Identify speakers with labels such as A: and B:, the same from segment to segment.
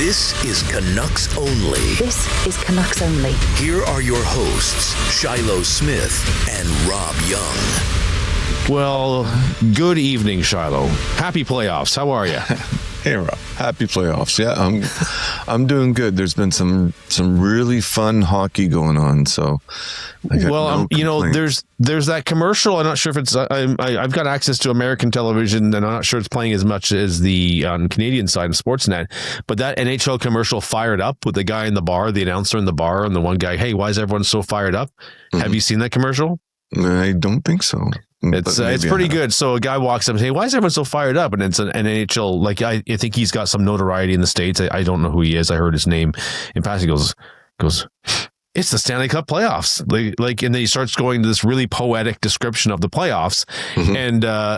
A: This is Canucks Only.
B: This is Canucks Only.
A: Here are your hosts, Shylo Smith and Rob Young.
C: Well, good evening, Shylo. Happy playoffs. How are you?
D: Hey, Rob. Happy playoffs. Yeah, I'm doing good. There's been some really fun hockey going on. So, there's that commercial. I'm not sure if it's. I've got access to American television, and I'm not sure it's playing as much as the on Canadian side of Sportsnet. But that NHL commercial fired up with the guy in the bar, the announcer in the bar, and the one guy. Hey, why is everyone so fired up? Mm-hmm. Have you seen that commercial? I don't think so.
C: It's pretty good. So a guy walks up and says, "Hey, why is everyone so fired up?" And it's an NHL. Like I think he's got some notoriety in the States. I don't know who he is. I heard his name in passing. He goes, it's the Stanley Cup playoffs. Like, and then he starts going to this really poetic description of the playoffs. Mm-hmm.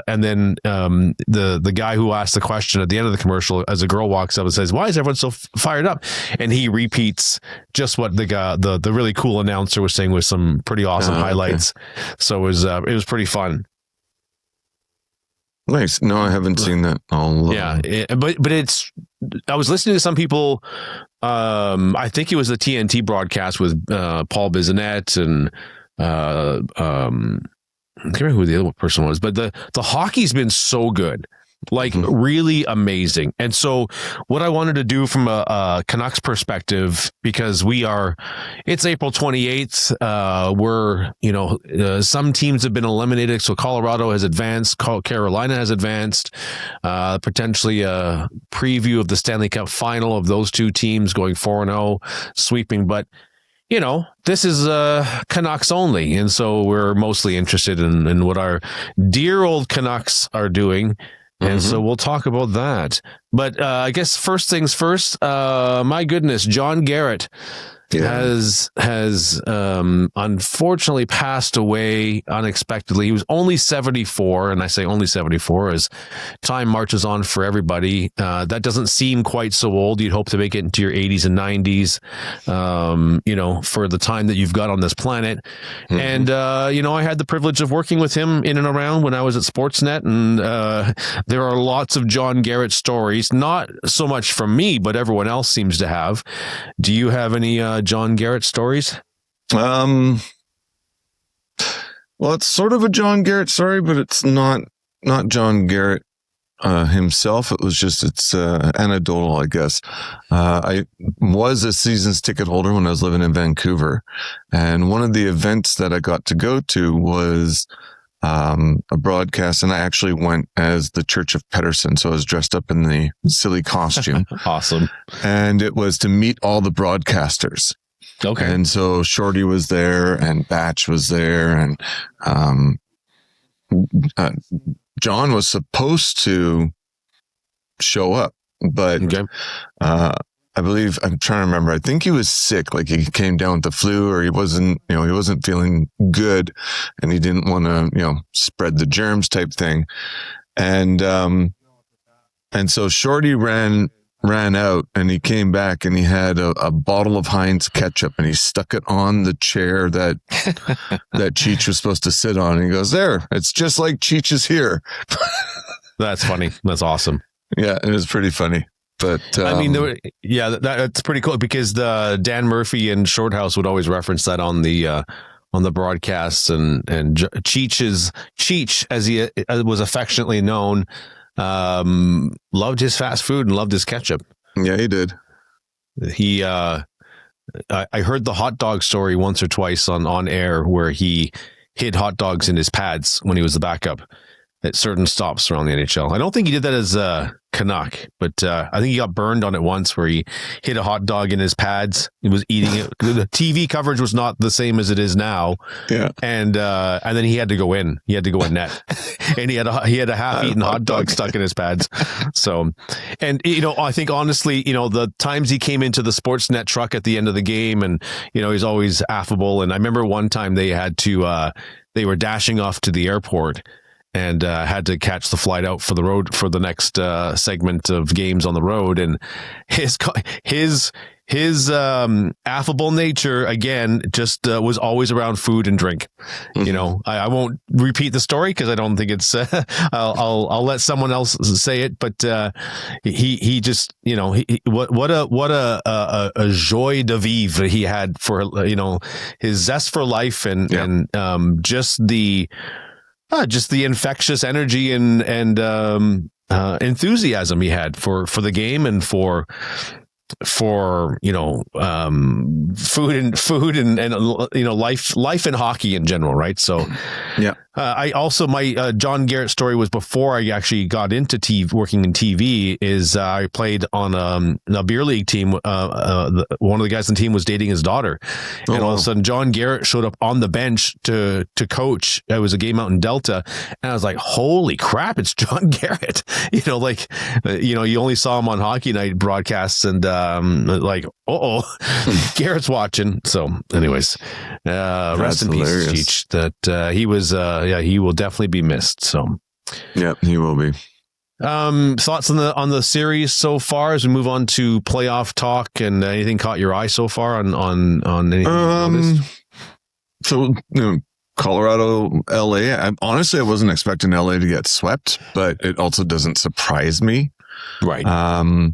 C: And then the guy who asked the question at the end of the commercial, as a girl walks up and says, "Why is everyone so fired up?" And he repeats just what the really cool announcer was saying with some pretty awesome highlights. Okay. So it was pretty fun.
D: Nice. No, I haven't seen that.
C: But it's. I was listening to some people. I think it was the TNT broadcast with Paul Bissonnette and I can't remember who the other person was. But the hockey's been so good. Like really amazing. And so what I wanted to do from a Canucks perspective, because it's April 28th. Some teams have been eliminated. So Colorado has advanced. Carolina has advanced. Potentially a preview of the Stanley Cup final of those two teams going 4-0, sweeping. But this is Canucks only. And so we're mostly interested in what our dear old Canucks are doing. And so we'll talk about that. But I guess first things first, my goodness, John Garrett has unfortunately passed away unexpectedly. He was only 74, and I say only 74 as time marches on for everybody. That doesn't seem quite so old. You'd hope to make it into your 80s and 90s, for the time that you've got on this planet. Mm-hmm. And, I had the privilege of working with him in and around when I was at Sportsnet, and there are lots of John Garrett stories, not so much from me, but everyone else seems to have. Do you have any John Garrett stories?
D: Well, it's sort of a John Garrett story, but it's not John Garrett himself. It's anecdotal, I guess. I was a season's ticket holder when I was living in Vancouver, and one of the events that I got to go to was a broadcast, and I actually went as the Church of Pedersen, so I was dressed up in the silly costume.
C: Awesome.
D: And it was to meet all the broadcasters. Okay. And so Shorty was there, and Batch was there, and John was supposed to show up, but I believe, I'm trying to remember, I think he was sick, like he came down with the flu, or he wasn't feeling good, and he didn't want to, spread the germs type thing. And so Shorty ran out, and he came back, and he had a bottle of Heinz ketchup, and he stuck it on the chair that Cheech was supposed to sit on. And he goes, "There, it's just like Cheech is here."
C: That's funny. That's awesome.
D: Yeah, it was pretty funny. But
C: that's pretty cool, because the Dan Murphy and Shorthouse would always reference that on the broadcasts, and Cheech, as he was affectionately known, loved his fast food and loved his ketchup.
D: Yeah, he did.
C: I heard the hot dog story once or twice on air, where he hid hot dogs in his pads when he was the backup at certain stops around the NHL. I don't think he did that as a Canuck, but I think he got burned on it once, where he hid a hot dog in his pads. He was eating it. The TV coverage was not the same as it is now. Yeah. And then he had to go in. He had to go in net. And he had a half-eaten hot dog stuck in his pads. So, and I think honestly, the times he came into the Sportsnet truck at the end of the game, and he's always affable. And I remember one time they were dashing off to the airport, and had to catch the flight out for the road for the next segment of games on the road. And his his affable nature, again, just was always around food and drink. You know, I won't repeat the story because I don't think it's, I'll let someone else say it, but he just, you know, what a joie de vivre he had for, you know, his zest for life and just the infectious energy and enthusiasm he had for the game and for you know food and you know life and hockey in general, right? So I also my John Garrett story was before I actually got into working in TV. Is I played on a beer league team. One of the guys on the team was dating his daughter, and all of a sudden John Garrett showed up on the bench to coach. It was a game out in Delta, and I was like, "Holy crap, it's John Garrett!" You know, like you know, you only saw him on Hockey Night broadcasts, and like, Garrett's watching. So, anyways, rest in peace, Cheech. That he was. He will definitely be missed. So,
D: yeah, he will be.
C: Thoughts on the series so far as we move on to playoff talk, and anything caught your eye so far on anything?
D: So, you know, Colorado, LA. Honestly, I wasn't expecting LA to get swept, but it also doesn't surprise me.
C: Right.
D: I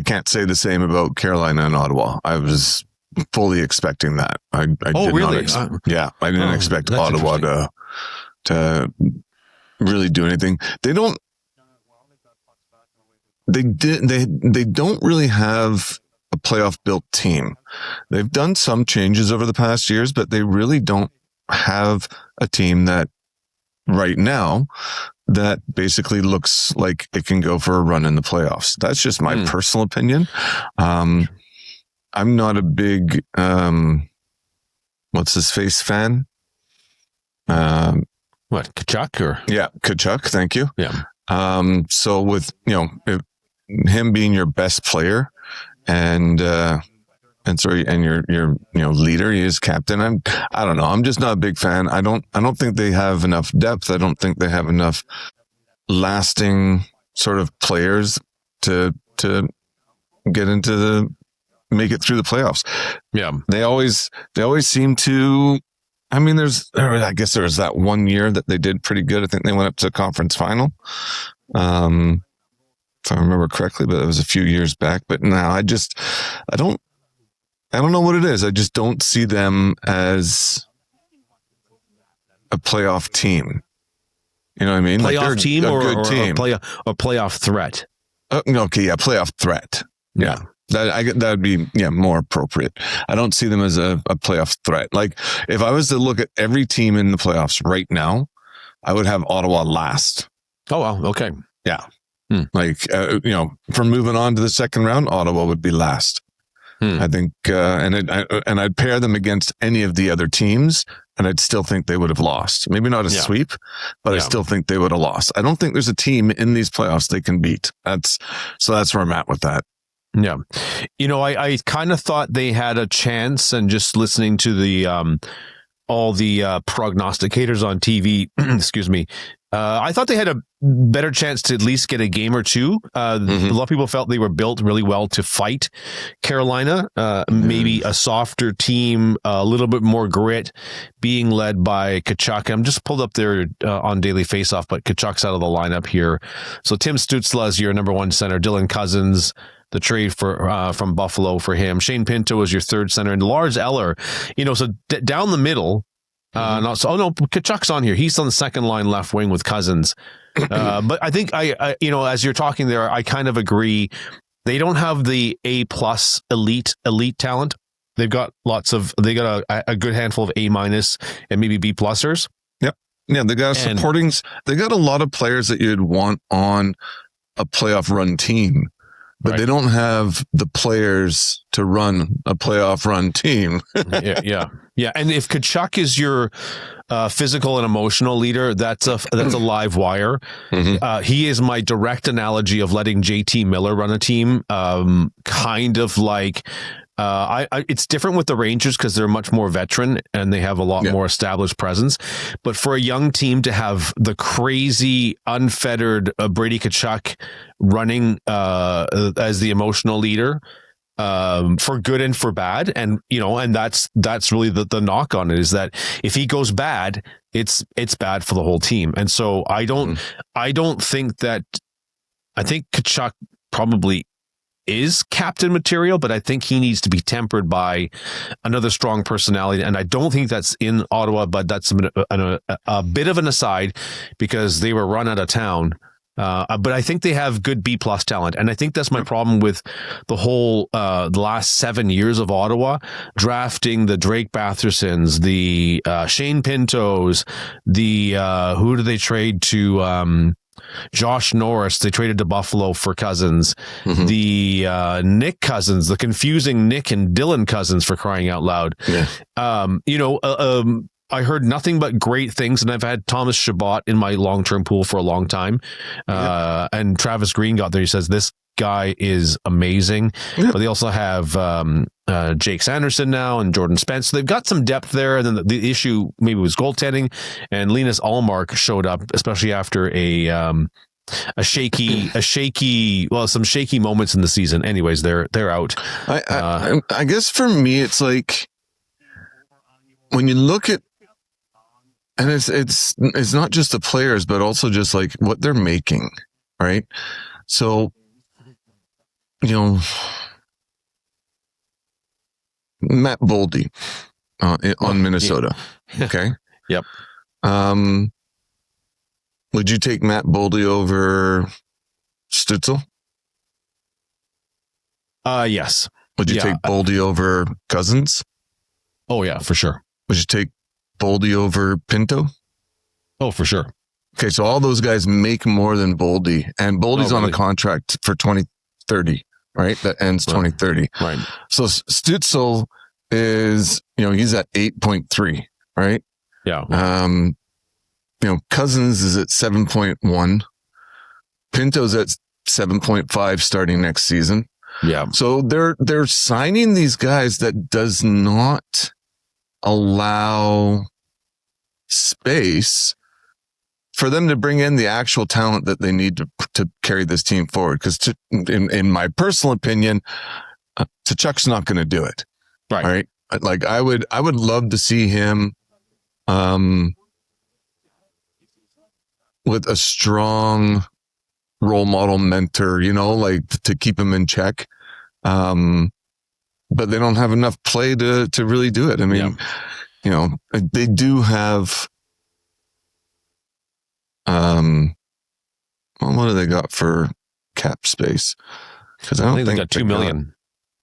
D: can't say the same about Carolina and Ottawa. I was fully expecting that. I did
C: really?
D: I didn't expect Ottawa to really do anything. They don't really have a playoff built team. They've done some changes over the past years, but they really don't have a team that right now that basically looks like it can go for a run in the playoffs. That's just my personal opinion. I'm not a big, what's his face fan?
C: What, Tkachuk or?
D: Yeah, Tkachuk. Thank you.
C: Yeah.
D: So with, you know, him being your best player and your you know, leader, he is captain. I don't know. I'm just not a big fan. I don't think they have enough depth. I don't think they have enough lasting sort of players to get into make it through the playoffs.
C: Yeah.
D: They always seem to, I mean, I guess there was that 1 year that they did pretty good. I think they went up to the conference final. If I remember correctly, but it was a few years back. But now I don't know what it is. I just don't see them as a playoff team. You know what I mean?
C: Playoff team or
D: good team.
C: A playoff threat.
D: Okay, yeah, playoff threat. Yeah. That would be more appropriate. I don't see them as a playoff threat. Like if I was to look at every team in the playoffs right now, I would have Ottawa last.
C: Oh well, okay,
D: yeah. Like you know, for moving on to the second round, Ottawa would be last. I think, and I'd pair them against any of the other teams, and I'd still think they would have lost. Maybe not a sweep, but I still think they would have lost. I don't think there's a team in these playoffs they can beat. That's where I'm at with that.
C: Yeah. You know, I kind of thought they had a chance, and just listening to the all the prognosticators on TV, excuse me, I thought they had a better chance to at least get a game or two. A lot of people felt they were built really well to fight Carolina, maybe a softer team, a little bit more grit, being led by Tkachuk. I'm just pulled up there on Daily Faceoff, but Tkachuk's out of the lineup here. So Tim Stützle is your number one center, Dylan Cousins, the trade for from Buffalo for him. Shane Pinto is your third center, and Lars Eller. You know, so down the middle. Tkachuk's on here. He's on the second line left wing with Cousins. But I think I you know, as you're talking there, I kind of agree. They don't have the A+ elite talent. They've got they got a good handful of A- and maybe B+ers.
D: Yep. Yeah, they got supportings. They got a lot of players that you'd want on a playoff run team. But they don't have the players to run a playoff run team.
C: Yeah. And if Tkachuk is your physical and emotional leader, that's a live wire. He is my direct analogy of letting JT Miller run a team. Kind of like it's different with the Rangers because they're much more veteran and they have a lot more established presence. But for a young team to have the crazy, unfettered Brady Tkachuk running as the emotional leader, for good and for bad. And, and that's really the knock on it, is that if he goes bad, it's bad for the whole team. And so I think Tkachuk probably is captain material, but I think he needs to be tempered by another strong personality. And I don't think that's in Ottawa, but that's a bit of an aside, because they were run out of town. But I think they have good B+ talent. And I think that's my problem with the whole the last 7 years of Ottawa, drafting the Drake Bathersons, the Shane Pintos, the who did they trade to? Josh Norris, they traded to Buffalo for Cousins. Mm-hmm. The Nick Cousins, the confusing Nick and Dylan Cousins, for crying out loud. Yeah. I heard nothing but great things, and I've had Thomas Chabot in my long-term pool for a long time. And Travis Green got there. He says, this guy is amazing. Yeah. But they also have Jake Sanderson now and Jordan Spence. So they've got some depth there. And then the issue maybe was goaltending, and Linus Ullmark showed up, especially after some shaky moments in the season. Anyways, they're out.
D: I guess for me, it's like, when you look at, and it's not just the players, but also just like what they're making, right? So, Matt Boldy on Minnesota. Okay.
C: Yep.
D: Would you take Matt Boldy over Stützle?
C: Yes.
D: Would you take Boldy over Cousins?
C: Oh yeah, for sure.
D: Would you take Boldy over Pinto?
C: Oh, for sure.
D: Okay, so all those guys make more than Boldy, and Boldy's on a contract for 2030, right? That ends 2030.
C: Right.
D: So Stützle is, he's at 8.3, right?
C: Yeah.
D: Cousins is at 7.1. Pinto's at 7.5 starting next season.
C: Yeah.
D: So they're signing these guys that does not allow space for them to bring in the actual talent that they need to carry this team forward. Because in my personal opinion, Tkachuk's not going to do it.
C: Right.
D: Like I would love to see him with a strong role model mentor, like to keep him in check. But they don't have enough play to really do it. I mean, they do have, what do they got for cap space? Because I think they
C: got $2 million.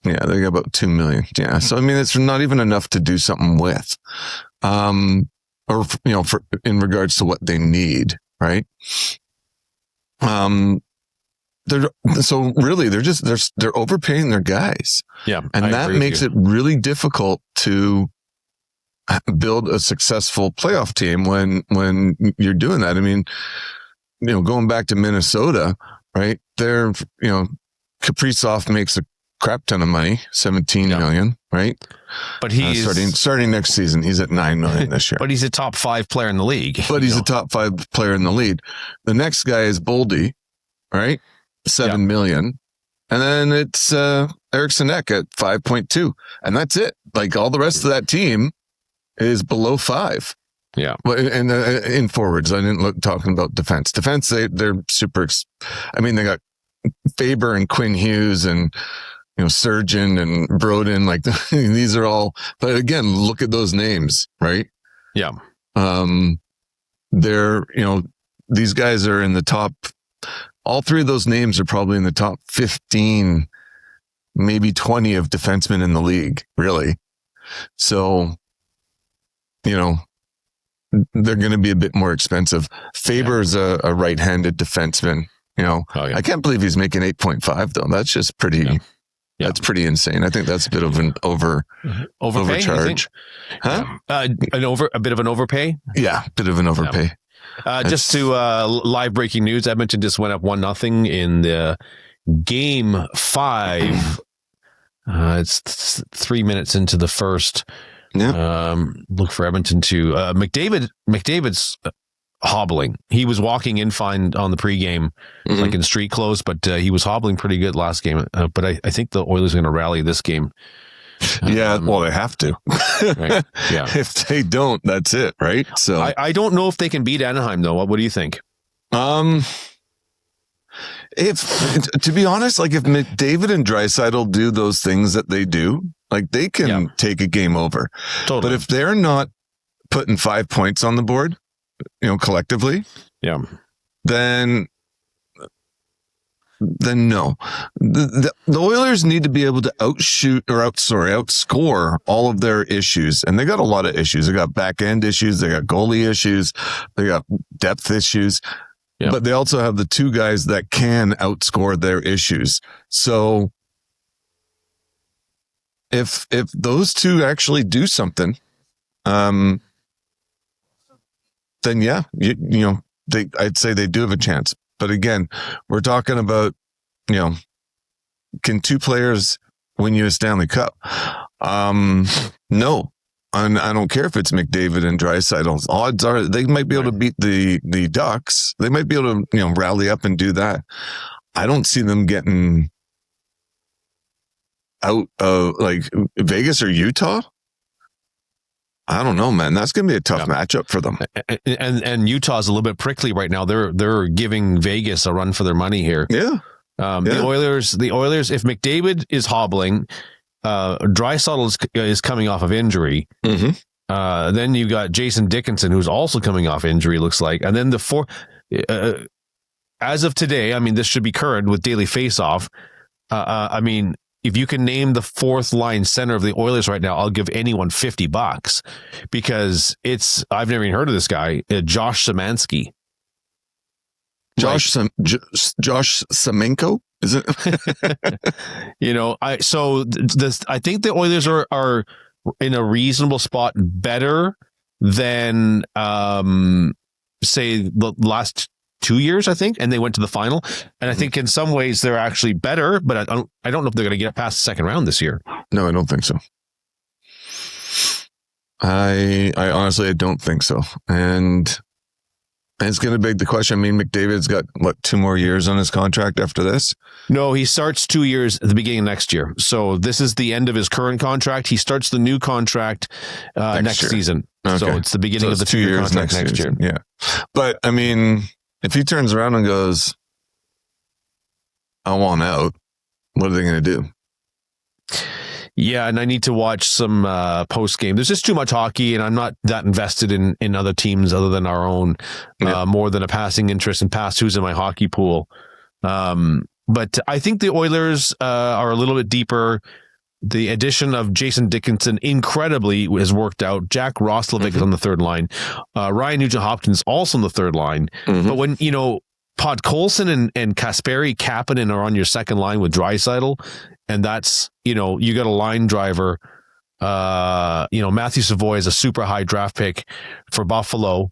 D: Yeah, they got about $2 million. Yeah. So, I mean, it's not even enough to do something with, in regards to what they need. Right. They're overpaying their guys.
C: Yeah.
D: And that makes it really difficult to build a successful playoff team when you're doing that. I mean, going back to Minnesota, right? Kaprizov makes a crap ton of money, 17 million, right?
C: But he's
D: starting next season, he's at 9 million this year.
C: But he's a top 5 player in the league.
D: He's a top 5 player in the league. The next guy is Boldy, right? 7 million. And then it's Eriksson Ek at 5.2. And that's it. Like all the rest of that team is below 5.
C: Yeah.
D: And in forwards, I didn't talking about defense. Defense, they're super. They got Faber and Quinn Hughes and Surgeon and Broden. Like these are all. But again, look at those names, right?
C: Yeah.
D: They're these guys are in the top. All 3 of those names are probably in the top 15, maybe 20 of defensemen in the league. Really. So, they're going to be a bit more expensive. Faber's a right-handed defenseman. I can't believe he's making 8.5 though. That's just pretty. Yeah. That's pretty insane. I think that's a bit of an overcharge. Huh?
C: A bit of an overpay.
D: Yeah, a bit of an overpay.
C: Just to live breaking news: Edmonton just went up 1-0 in the game 5. It's 3 minutes into the first.
D: Yeah.
C: Look for Edmonton to McDavid's hobbling. He was walking in fine on the pregame, like in street clothes, but he was hobbling pretty good last game. But I think the Oilers are going to rally this game.
D: Yeah, well, they have to.
C: Right. Yeah.
D: If they don't, that's it, right? So
C: I don't know if they can beat Anaheim, though. What do you think?
D: If to be honest, like if McDavid and Draisaitl do those things that they do, like they can take a game over.
C: Totally.
D: But if they're not putting 5 points on the board, collectively, then no. The Oilers need to be able to outscore all of their issues. And they got a lot of issues. They got back end issues. They got goalie issues. They got depth issues. Yeah. But they also have the two guys that can outscore their issues. So if those two actually do something, then I'd say they do have a chance. But again, we're talking about, can two players win you a Stanley Cup? No. And I don't care if it's McDavid and Draisaitl. Odds are they might be able to beat the Ducks. They might be able to, rally up and do that. I don't see them getting out of like Vegas or Utah. I don't know, man. That's going to be a tough matchup for them.
C: And Utah's a little bit prickly right now. They're giving Vegas a run for their money here.
D: Yeah.
C: The Oilers, if McDavid is hobbling, Draisaitl is coming off of injury. Then you got Jason Dickinson, who's also coming off injury, looks like. And then as of today, I mean, this should be current with Daily Faceoff. I mean, if you can name the fourth line center of the Oilers right now, I'll give anyone $50 because I've never even heard of this guy, Josh Szymanski.
D: Josh Semenko, is it?
C: I think the Oilers are in a reasonable spot, better than say the last 2 years, I think, and they went to the final. And I think in some ways they're actually better, but I don't know if they're going to get past the second round this year.
D: No, I don't think so. I honestly, I don't think so. And it's going to beg the question. I mean, McDavid's got 2 more years on his contract after this?
C: No, he starts 2 years at the beginning of next year. So this is the end of his current contract. He starts the new contract next season. Okay. So it's the beginning of the 2 year contract next year.
D: Yeah. But I mean, if he turns around and goes, I want out, what are they going to do?
C: Yeah, and I need to watch some post game. There's just too much hockey, and I'm not that invested in other teams other than our own, more than a passing interest in past who's in my hockey pool. But I think the Oilers are a little bit deeper. The addition of Jason Dickinson incredibly has worked out. Jack Roslovic is on the third line. Ryan Nugent-Hopkins also on the third line. But when, Podkolzin and Kasperi Kapanen are on your second line with Draisaitl, and that's, you got a line driver. Matthew Savoy is a super high draft pick for Buffalo,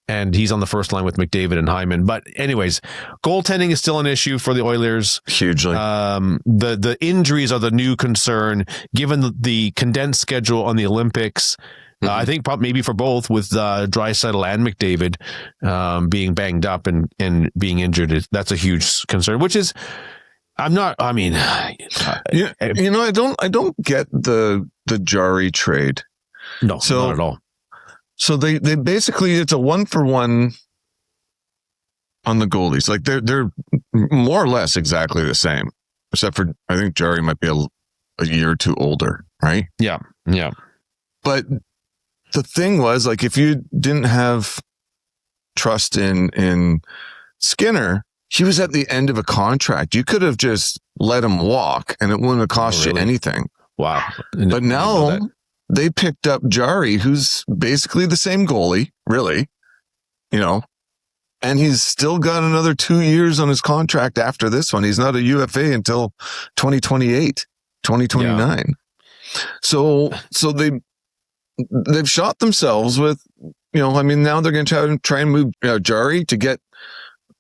C: and he's on the first line with McDavid and Hyman. But anyways, goaltending is still an issue for the Oilers.
D: Hugely.
C: The injuries are the new concern, given the condensed schedule on the Olympics. I think probably maybe for both, with Draisaitl and McDavid being banged up and being injured. That's a huge concern, which is, I don't get the Jarry trade. No, not at all.
D: So they basically, it's a 1-for-1 on the goalies. Like they're more or less exactly the same, except for I think Jarry might be a year or two older, right?
C: Yeah.
D: But the thing was, like, if you didn't have trust in Skinner, he was at the end of a contract. You could have just let him walk, and it wouldn't have cost you anything.
C: Wow!
D: But now they picked up Jarry, who's basically the same goalie, really, and he's still got another 2 years on his contract after this one. He's not a UFA until 2028, 2029. Yeah. So they've shot themselves with, now they're going to try and move Jarry to get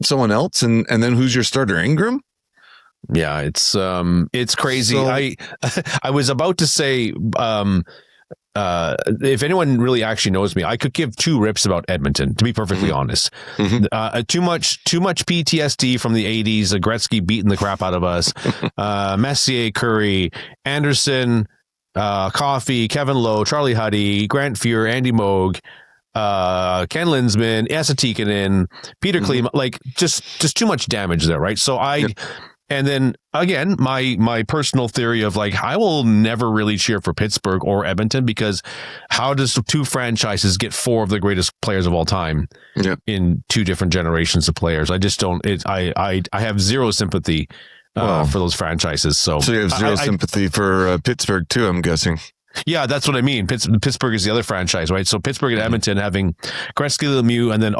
D: someone else, and then who's your starter, Ingram?
C: Yeah, it's crazy. So, I was about to say if anyone really actually knows me, I could give two rips about Edmonton, to be perfectly honest. Too much PTSD from the 80s, Gretzky beating the crap out of us, Messier, Curry, Anderson, Coffey, Kevin Lowe, Charlie Huddy, Grant Fuhr, Andy Moog, Ken Linsman, Esa Tikkanen, Peter Klima, like just too much damage there, right? So and then again, my personal theory of like, I will never really cheer for Pittsburgh or Edmonton, because how does two franchises get four of the greatest players of all time in two different generations of players? I just don't. I have zero sympathy for those franchises. So
D: you have zero sympathy for Pittsburgh too, I'm guessing.
C: Yeah, that's what I mean. Pittsburgh is the other franchise, right? So Pittsburgh and Edmonton having Gretzky, Lemieux, and then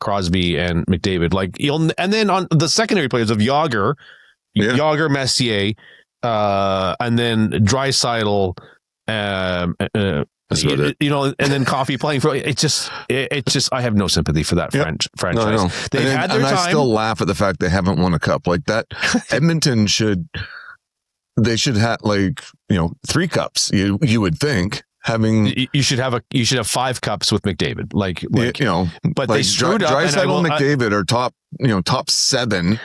C: Crosby and McDavid. Like and then on the secondary players of Yager, Messier, and then Draisaitl, and then Coffey playing for it. Just I have no sympathy for that franchise.
D: No.
C: They've had their time.
D: I still laugh at the fact they haven't won a cup like that. Edmonton should. They should have 3 cups. You would think
C: you should have 5 cups with McDavid. But they screwed up.
D: Draisaitl and McDavid are top 7,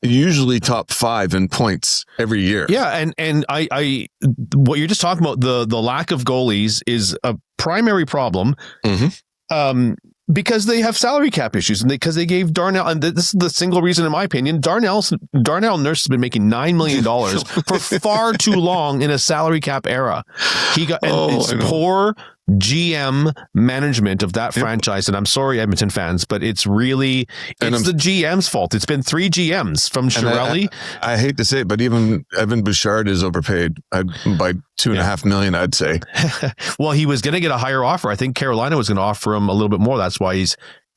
D: usually top 5 in points every year.
C: Yeah, and I what you're just talking about, the lack of goalies is a primary problem. Because they have salary cap issues, and because they gave Darnell, and this is the single reason, in my opinion, Darnell Nurse has been making $9 million for far too long in a salary cap era. It's poor GM management of that franchise, and I'm sorry, Edmonton fans, but it's the GM's fault. It's been 3 GMs from Chiarelli.
D: I hate to say it, but even Evan Bouchard is overpaid by $2.5 million, I'd say.
C: Well, he was going to get a higher offer. I think Carolina was going to offer him a little bit more. That's why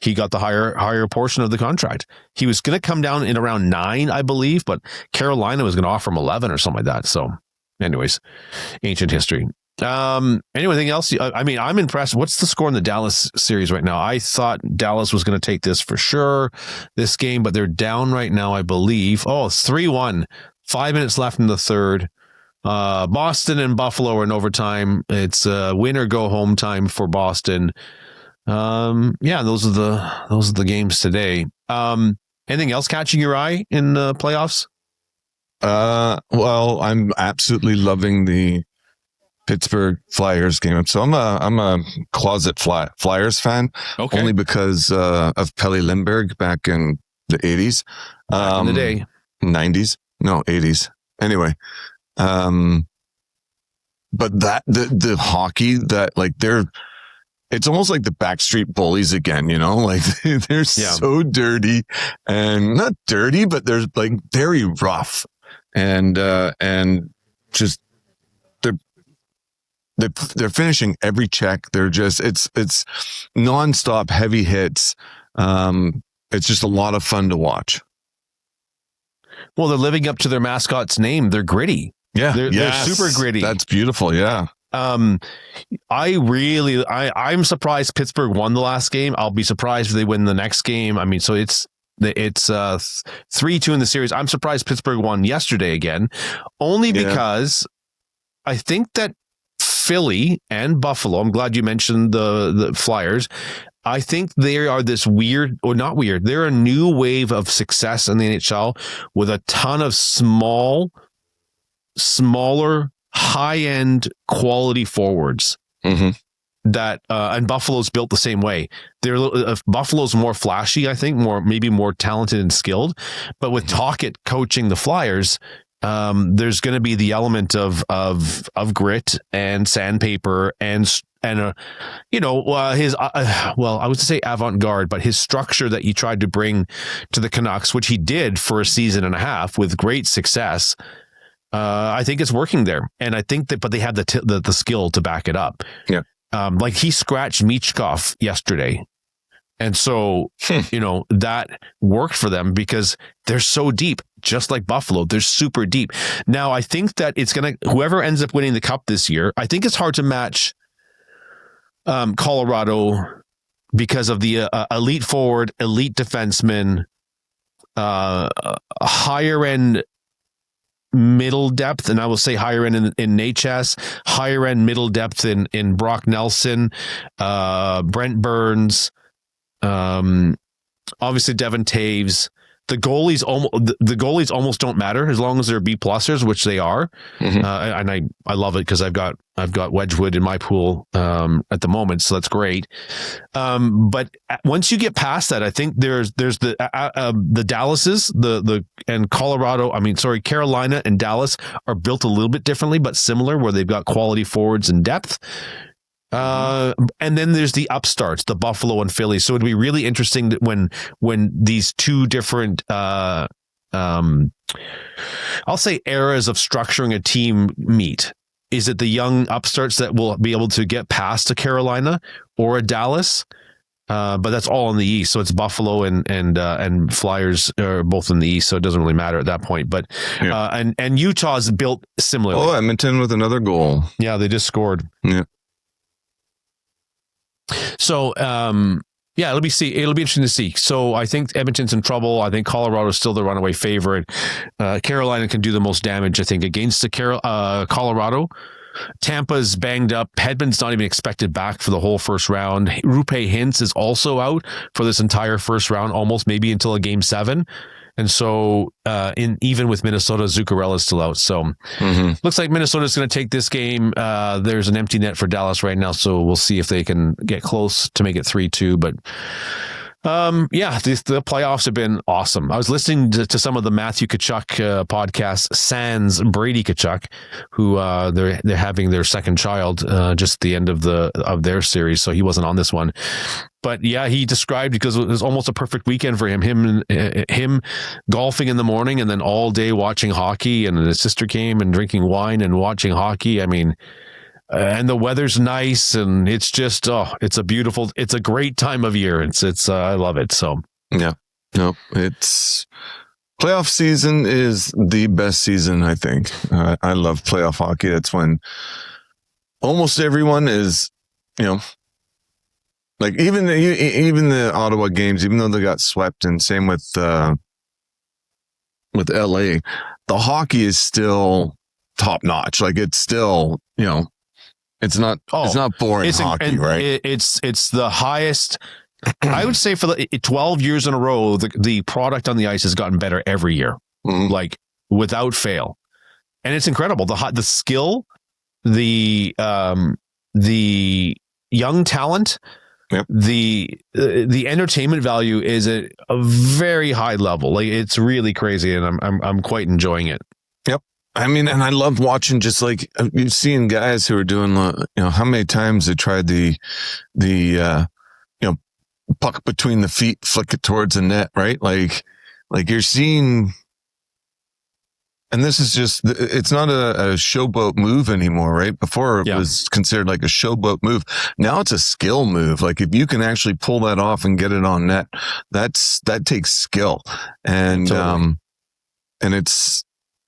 C: he got the higher portion of the contract. He was going to come down in around 9, I believe, but Carolina was going to offer him 11 or something like that. So, anyways, ancient history. Anything else? I mean, I'm impressed. What's the score in the Dallas series right now? I thought Dallas was going to take this for sure, this game, but they're down right now, I believe. Oh, it's 3-1. 5 minutes left in the third. Boston and Buffalo are in overtime. It's win or go home time for Boston. Those are the games today. Anything else catching your eye in the playoffs?
D: Well, I'm absolutely loving the Pittsburgh Flyers game. So I'm a closet Flyers fan, only because of Pelle Lindbergh back in the 80s.
C: Back in the day.
D: 90s? No, 80s. Anyway, but that the hockey that it's almost like the Backstreet Bullies again, they're so dirty, and not dirty, but they're very rough, and just they're finishing every check. They're just it's nonstop heavy hits. It's just a lot of fun to watch.
C: Well, they're living up to their mascot's name. They're gritty. Yeah, they're super gritty.
D: That's beautiful. Yeah.
C: I'm surprised Pittsburgh won the last game. I'll be surprised if they win the next game. I mean, so it's 3-2 in the series. I'm surprised Pittsburgh won yesterday again, only because I think that Philly and Buffalo, I'm glad you mentioned the Flyers. I think they are this weird, or not weird, they're a new wave of success in the NHL with a ton of smaller, high-end quality forwards. That and Buffalo's built the same way. Buffalo's more flashy, I think, maybe more talented and skilled. But with Tocchet coaching the Flyers, there's going to be the element of grit and sandpaper and his I would say avant-garde, but his structure that he tried to bring to the Canucks, which he did for a season and a half with great success. I think it's working there, and I think that, but they have the skill to back it up.
D: Yeah,
C: he scratched Michkov yesterday. And so, that worked for them because they're so deep, just like Buffalo. They're super deep. Now, I think that whoever ends up winning the cup this year, I think it's hard to match Colorado because of the elite forward, elite defenseman, higher end middle depth, and I will say higher end in Nate Chess, higher end middle depth in Brock Nelson, Brent Burns, obviously Devin Taves. The goalies almost don't matter as long as they're B+ers, which they are. Mm-hmm. And I love it because I've got Wedgwood in my pool at the moment, so that's great. But once you get past that, I think there's the Dallases, and Colorado. Carolina and Dallas are built a little bit differently, but similar, where they've got quality forwards and depth. And then there's the upstarts, the Buffalo and Philly. So it'd be really interesting that when these two different, I'll say eras of structuring a team meet. Is it the young upstarts that will be able to get past a Carolina or a Dallas? But that's all in the East. So it's Buffalo and Flyers are both in the East. So it doesn't really matter at that point. But and Utah's built similarly.
D: Oh, Edmonton with another goal.
C: Yeah, they just scored.
D: Yeah.
C: So, it'll be interesting to see. So I think Edmonton's in trouble. I think Colorado's still the runaway favorite. Carolina can do the most damage, I think, against the Colorado. Tampa's banged up. Hedman's not even expected back for the whole first round. Roope Hintz is also out for this entire first round, almost maybe until a game 7. And so, even with Minnesota, Zuccarella's still out. So, looks like Minnesota's going to take this game. There's an empty net for Dallas right now, so we'll see if they can get close to make it 3-2. But, the playoffs have been awesome. I was listening to some of the Matthew Tkachuk podcast, sans Brady Tkachuk, who they're having their second child just at the end of their series, so he wasn't on this one. But yeah, he described, because it was almost a perfect weekend for him. Him golfing in the morning and then all day watching hockey, and his sister came and drinking wine and watching hockey. I mean, and the weather's nice, and it's just it's a great time of year. It's I love it. So
D: yeah, no, it's playoff season is the best season, I think. I love playoff hockey. That's when almost everyone is, like even the Ottawa games, even though they got swept, and same with LA, the hockey is still top notch. Like it's still, it's not boring hockey, right?
C: It's the highest. I would say for the 12 years in a row, the product on the ice has gotten better every year, like without fail, and it's incredible. The skill, the young talent. Yep. The entertainment value is at a very high level. Like it's really crazy, and I'm quite enjoying it.
D: Yep. I mean, and I love watching, just like you've seen guys who are doing, how many times they tried the puck between the feet, flick it towards the net, right? Like you're seeing. And this is just, it's not a showboat move anymore, right? Before it was considered like a showboat move. Now it's a skill move. Like if you can actually pull that off and get it on net, that takes skill. And, totally. And it's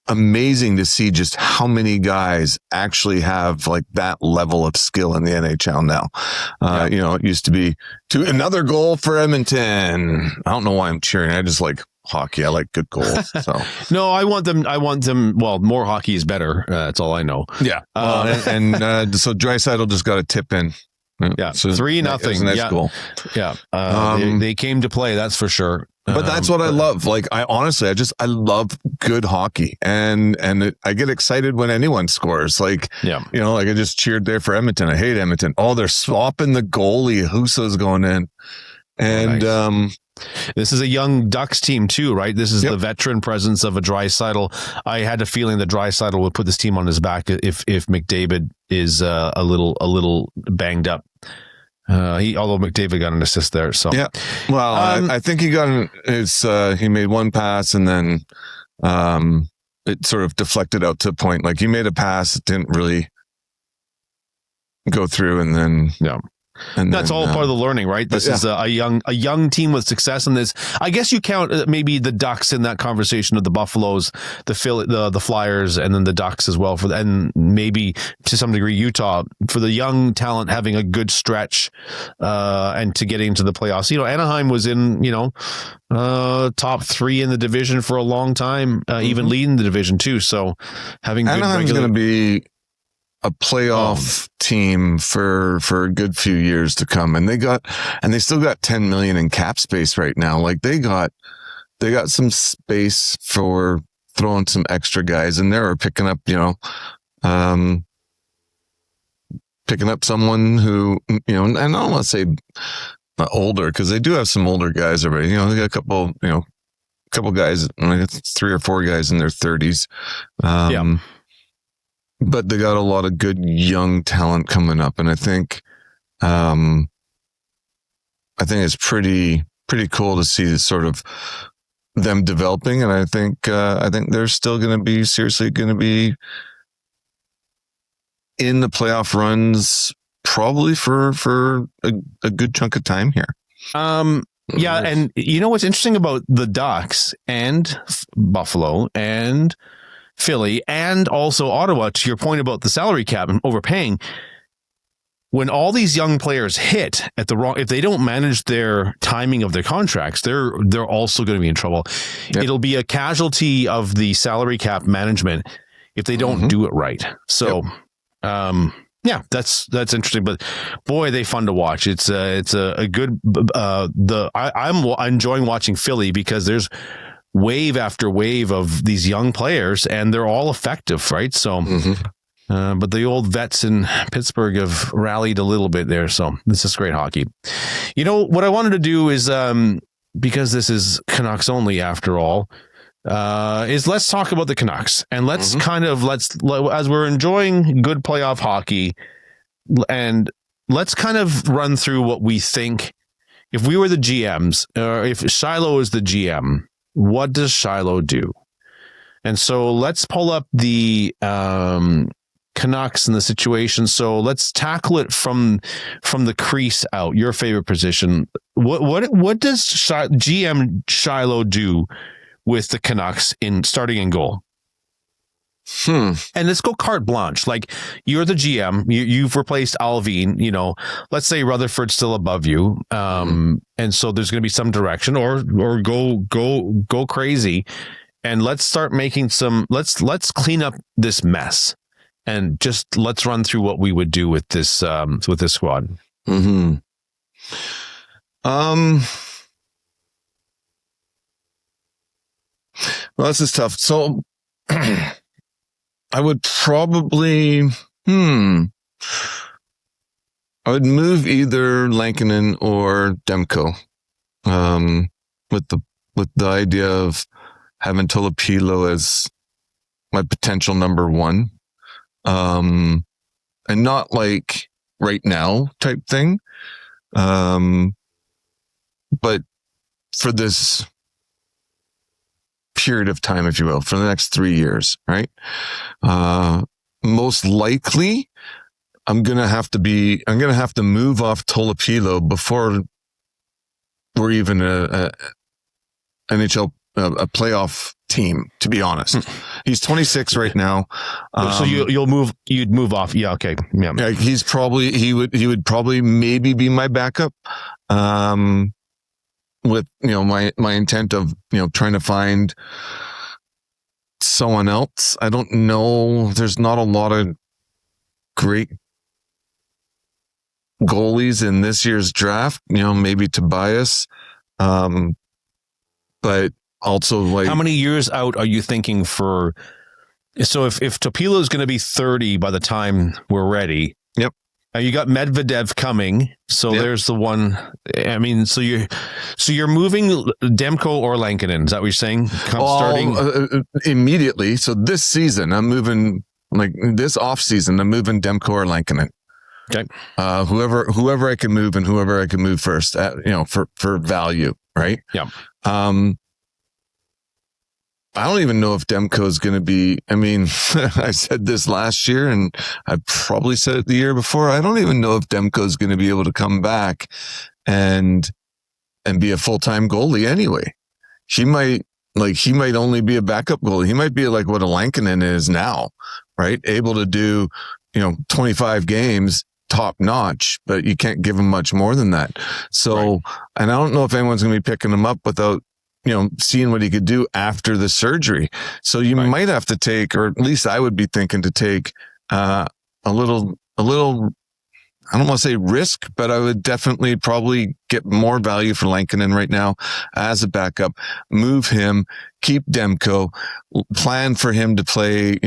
D: amazing to see just how many guys actually have like that level of skill in the NHL now. It used to be another goal for Edmonton. I don't know why I'm cheering. I just like hockey. I like good goals. So
C: no, I want them. Well, more hockey is better. That's all I know.
D: Yeah. So Draisaitl just got a tip in.
C: Yeah. So 3-0.
D: That's cool.
C: Yeah. They came to play. That's for sure.
D: But that's what I love. Like I love good hockey, and I get excited when anyone scores. Like, like I just cheered there for Edmonton. I hate Edmonton. Oh, they're swapping the goalie. Huso's going in. And,
C: nice. This is a young Ducks team too, right? This is the veteran presence of a Draisaitl. I had a feeling that Draisaitl would put this team on his back if McDavid is a little banged up. Although McDavid got an assist there, so
D: yeah. Well, I think he got he made one pass, and then it sort of deflected out to a point. Like he made a pass, it didn't really go through, and then And
C: that's all part of the learning, right? This is a young team with success in this. I guess you count maybe the Ducks in that conversation of the Buffaloes, the Flyers, and then the Ducks as well. And maybe to some degree Utah for the young talent having a good stretch and to getting into the playoffs. Anaheim was in top 3 in the division for a long time, even leading the division too. So having
D: Anaheim's going to be a playoff team for a good few years to come, and they still got 10 million in cap space right now. Like they got some space for throwing some extra guys in there or picking up someone who and I don't want to say older because they do have some older guys already. They got a couple guys, like 3 or 4 guys in their 30s. But they got a lot of good young talent coming up, and I think it's pretty cool to see sort of them developing, and I think they're still going to be seriously going to be in the playoff runs probably for a good chunk of time here.
C: Yeah, and what's interesting about the Ducks and Buffalo and Philly and also Ottawa, to your point about the salary cap and overpaying, when all these young players hit at the wrong, if they don't manage their timing of their contracts, they're also going to be in trouble. Yep. It'll be a casualty of the salary cap management if they don't do it right. So, that's interesting. But boy, they fun to watch. It's a good. I'm enjoying watching Philly because there's wave after wave of these young players, and they're all effective, right? So, but the old vets in Pittsburgh have rallied a little bit there. So this is great hockey. What I wanted to do is, because this is Canucks only after all, is let's talk about the Canucks, and let's as we're enjoying good playoff hockey, and let's kind of run through what we think. If we were the GMs, or if Shylo is the GM, what does Shylo do? And so let's pull up the Canucks and the situation. So let's tackle it from the crease out. Your favorite position. What does GM Shylo do with the Canucks in starting in goal? And let's go carte blanche. Like, you're the GM, you've replaced Alvin, let's say Rutherford's still above you. And so there's going to be some direction or go crazy. And let's start making let's clean up this mess and just let's run through what we would do with this squad.
D: Well, this is tough. So I would probably, I would move either Lankinen or Demko, with the idea of having Tolopilo as my potential number 1, and not like right now type thing, but for this period of time, if you will, for the next 3 years, right? Most likely, I'm gonna have to move off Tolopilo before we're even a NHL a playoff team. To be honest, he's 26 right now.
C: So you'd move off. Yeah, okay, yeah.
D: He would probably maybe be my backup. With my intent of trying to find someone else. I don't know. There's not a lot of great goalies in this year's draft. Maybe Tobias, but also like,
C: how many years out are you thinking for? So if Topilo is going to be 30 by the time we're ready.
D: Yep.
C: You got Medvedev coming, so there's the one. I mean, so you're moving Demko or Lankinen. Is that what you're saying? Starting
D: immediately. So this season, I'm moving. Like this off season, I'm moving Demko or Lankinen.
C: Okay.
D: Whoever I can move and whoever I can move first. For value, right?
C: Yeah.
D: I don't even know if Demko is going to be, I mean, I said this last year and I probably said it the year before. I don't even know if Demko is going to be able to come back and be a full-time goalie anyway. He might only be a backup goalie. He might be like what a Lankinen is now, right? Able to do, 25 games top notch, but you can't give him much more than that. So, right. And I don't know if anyone's going to be picking him up without, seeing what he could do after the surgery. So you might have to take, or at least I would be thinking to take a little, I don't want to say risk, but I would definitely probably get more value for Lankinen right now as a backup, move him, keep Demko, plan for him to play,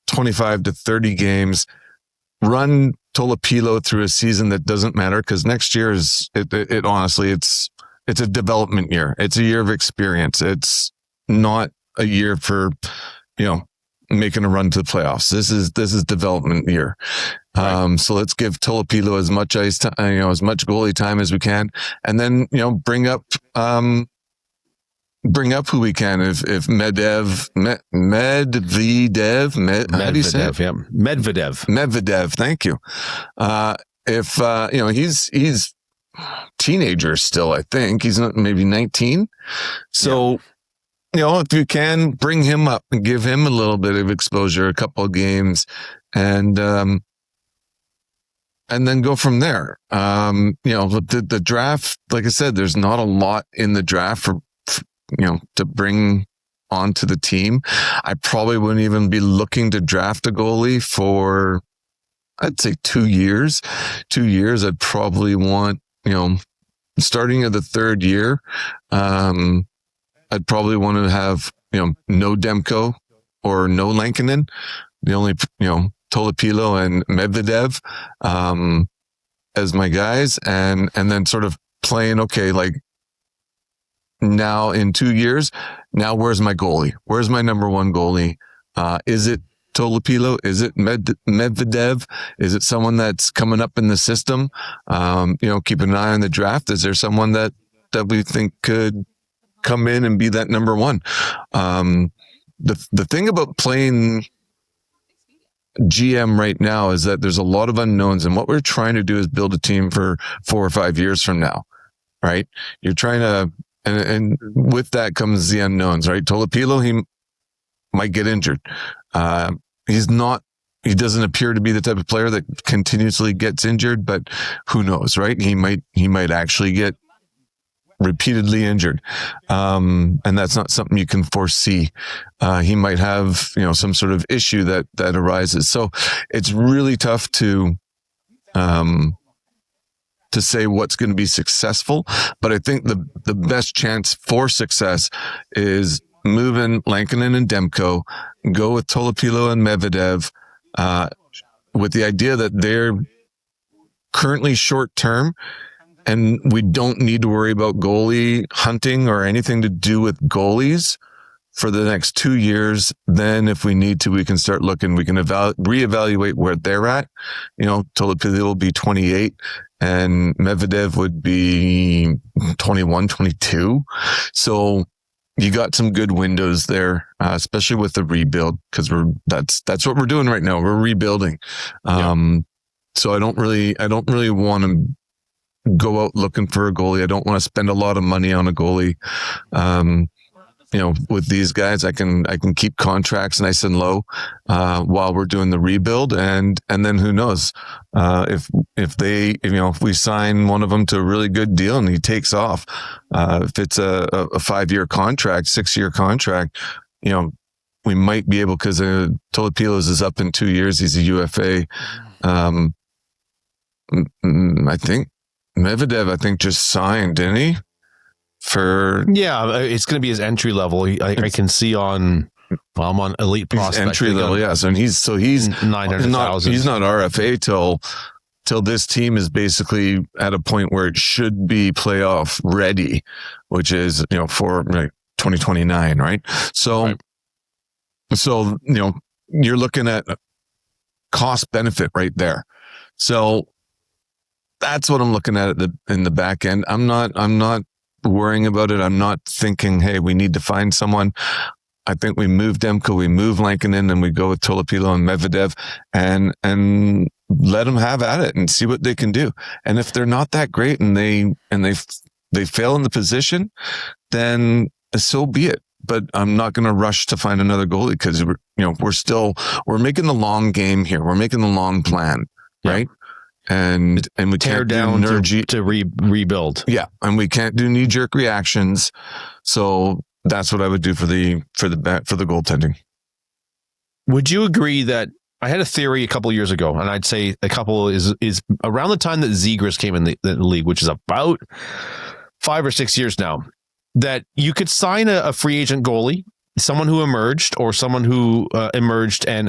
D: 25 to 30 games, run Tolopilo through a season that doesn't matter because next year is, it honestly, it's a development year. It's a year of experience. It's not a year for, making a run to the playoffs. This is development year. Right. So let's give Tolopilo as much ice time, as much goalie time as we can. And then, bring up who we can. If Medvedev. Thank you. He's teenager still, I think he's not, maybe 19. So, if you can bring him up and give him a little bit of exposure, a couple of games, and then go from there. The draft, like I said, there's not a lot in the draft for to bring onto the team. I probably wouldn't even be looking to draft a goalie for, I'd say 2 years. 2 years, I'd probably want, starting at the third year, I'd probably want to have, no Demko or no Lankinen, the only, Tolopilo and Medvedev, as my guys, and then sort of playing, okay, like now in 2 years, now where's my goalie? Where's my number one goalie? Is it Tolopilo? Is it Medvedev? Is it someone that's coming up in the system? Keep an eye on the draft. Is there someone that we think could come in and be that number one? The thing about playing GM right now is that there's a lot of unknowns, and what we're trying to do is build a team for 4 or 5 years from now, right? You're trying to, and with that comes the unknowns, right? Tolopilo, he might get injured. He doesn't appear to be the type of player that continuously gets injured, but who knows, right? He might actually get repeatedly injured. And that's not something you can foresee. He might have, some sort of issue that arises. So it's really tough to say what's going to be successful. But I think the best chance for success is moving Lankinen and Demko, go with Tolopilo and Medvedev, with the idea that they're currently short term and we don't need to worry about goalie hunting or anything to do with goalies for the next 2 years. Then if we need to, we can start looking, we can reevaluate where they're at. Tolopilo will be 28 and Medvedev would be 21, 22. So you got some good windows there, especially with the rebuild, because that's what we're doing right now. We're rebuilding. So I don't really want to go out looking for a goalie. I don't want to spend a lot of money on a goalie. With these guys, I can keep contracts nice and low while we're doing the rebuild, and then who knows if we sign one of them to a really good deal and he takes off. If it's a 5-year contract, 6-year contract, we might be able, because Tolopilos is up in 2 years. He's a UFA. I think Medvedev, just signed, didn't he?
C: It's going to be his entry level. I can see I'm on Elite Prospect.
D: Entry level, yes, and he's 900,000. He's not RFA till this team is basically at a point where it should be playoff ready, which is for 2029, right? So you're looking at cost benefit right there. So that's what I'm looking at in the back end. I'm not worrying about it. I'm not thinking, hey, we need to find someone. I think we move Demko, we move Lankinen, and we go with Tolopilo and Medvedev and let them have at it and see what they can do. And if they're not that great and they fail in the position, then so be it. But I'm not going to rush to find another goalie because we're making the long game here. We're making the long plan, right? And we
C: tear
D: can't
C: down
D: to
C: rebuild.
D: Yeah, and we can't do knee jerk reactions. So that's what I would do for the goaltending.
C: Would you agree that I had a theory a couple of years ago, and I'd say a couple is around the time that Zegras came in the league, which is about 5 or 6 years now, that you could sign a free agent goalie, someone who emerged or someone who emerged and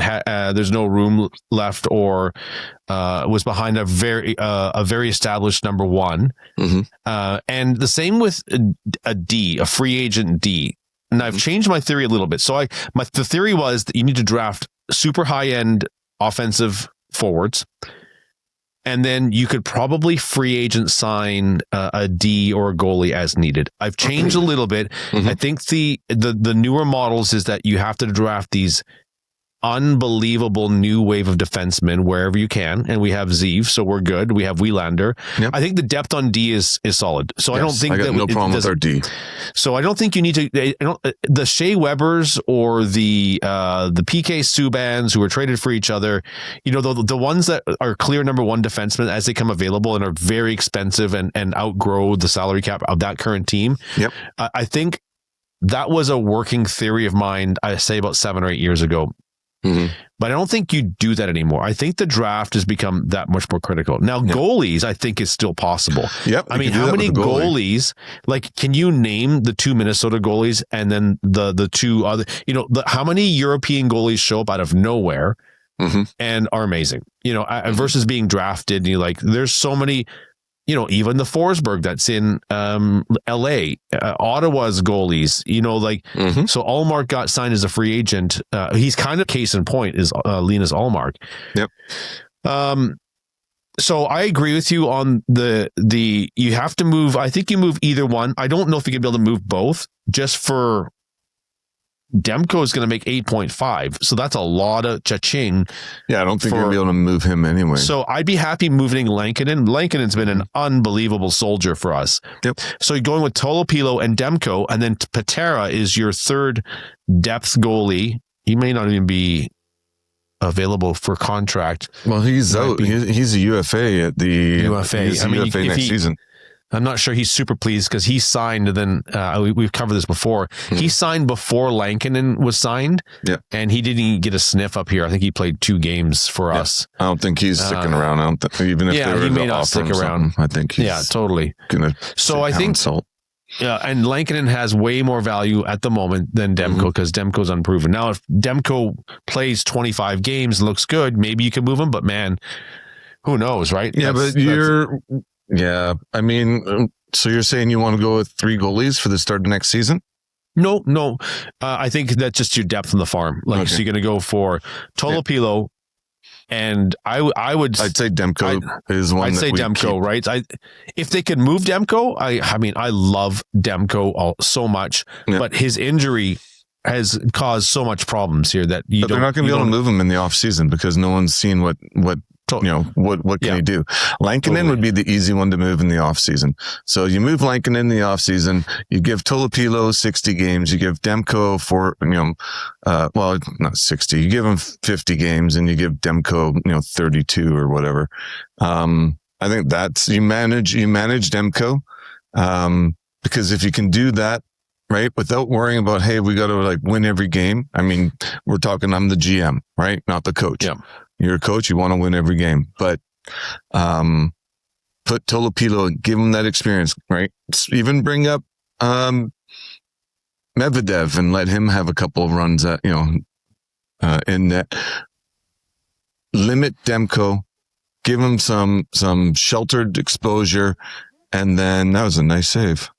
C: there's no room left or was behind a very established number one.
D: Mm-hmm.
C: And the same with a free agent D. And I've changed my theory a little bit. So the theory was that you need to draft super high end offensive forwards. And then you could probably free agent sign a D or a goalie as needed. I've changed a little bit. Mm-hmm. I think the newer models is that you have to draft these unbelievable new wave of defensemen wherever you can, and we have Zeev, so we're good. We have Wielander. Yep. I think the depth on D is solid. So yes, I don't think
D: I got no problem with our D.
C: So I don't think you need to. The Shea Webbers or the PK Subans who were traded for each other. The ones that are clear number one defensemen as they come available and are very expensive and outgrow the salary cap of that current team.
D: Yep.
C: I think that was a working theory of mine. I say about 7 or 8 years ago.
D: Mm-hmm.
C: But I don't think you do that anymore. I think the draft has become that much more critical. Now, goalies, I think, is still possible.
D: Yep.
C: I mean, how many goalies, like, can you name the 2 Minnesota goalies and then the 2 other, how many European goalies show up out of nowhere and are amazing, versus being drafted? And there's so many, even the Forsberg that's in LA, Ottawa's goalies, so Ullmark got signed as a free agent. He's kind of case in point is Linus Ullmark.
D: Yep.
C: So I agree with you on the you have to move. I think you move either one. I don't know if you can be able to move both just for Demko is going to make 8.5. So that's a lot of cha-ching.
D: Yeah, I don't think you're going to be able to move him anyway.
C: So I'd be happy moving Lankinen. Lankinen's been an unbelievable soldier for us.
D: Yep.
C: So you're going with Tolopilo and Demko, and then Patera is your third depth goalie. He may not even be available for contract.
D: Well, he's out. He's a UFA at the
C: UFA.
D: He's a UFA next season.
C: I'm not sure he's super pleased because he signed, and then we've covered this before. Mm-hmm. He signed before Lankinen was signed, and he didn't even get a sniff up here. I think he played 2 games for us.
D: I don't think he's sticking around. I don't think, even if
C: he may not stick around.
D: I think he's
C: totally
D: gonna.
C: So I think and Lankinen has way more value at the moment than Demko because Demko's unproven. Now, if Demko plays 25 games, looks good, maybe you can move him. But man, who knows, right?
D: Yeah, Yeah, I mean, so you're saying you want to go with 3 goalies for the start of next season?
C: No. I think that's just your depth in the farm. So you're going to go for Tolopilo, and I'd
D: say Demko is one.
C: I'd say Demko, right? If they could move Demko, I love Demko so much, but his injury has caused so much problems here that
D: they're not going to be able to move him in the off season because no one's seen what what can he do? Lankinen would be the easy one to move in the off season. So you move Lankinen in the off season, you give Tolopilo 60 games, you give Demko not 60, you give him 50 games and you give Demko, 32 or whatever. I think that's, you manage Demko. Because if you can do that, right, without worrying about, hey, we got to win every game. I mean, we're talking, I'm the GM, right? Not the coach.
C: Yeah.
D: You're a coach, you want to win every game, but put Tolopilo and give him that experience, right? Even bring up Medvedev and let him have a couple of runs at, in net. Limit Demko, give him some sheltered exposure, and then that was a nice save.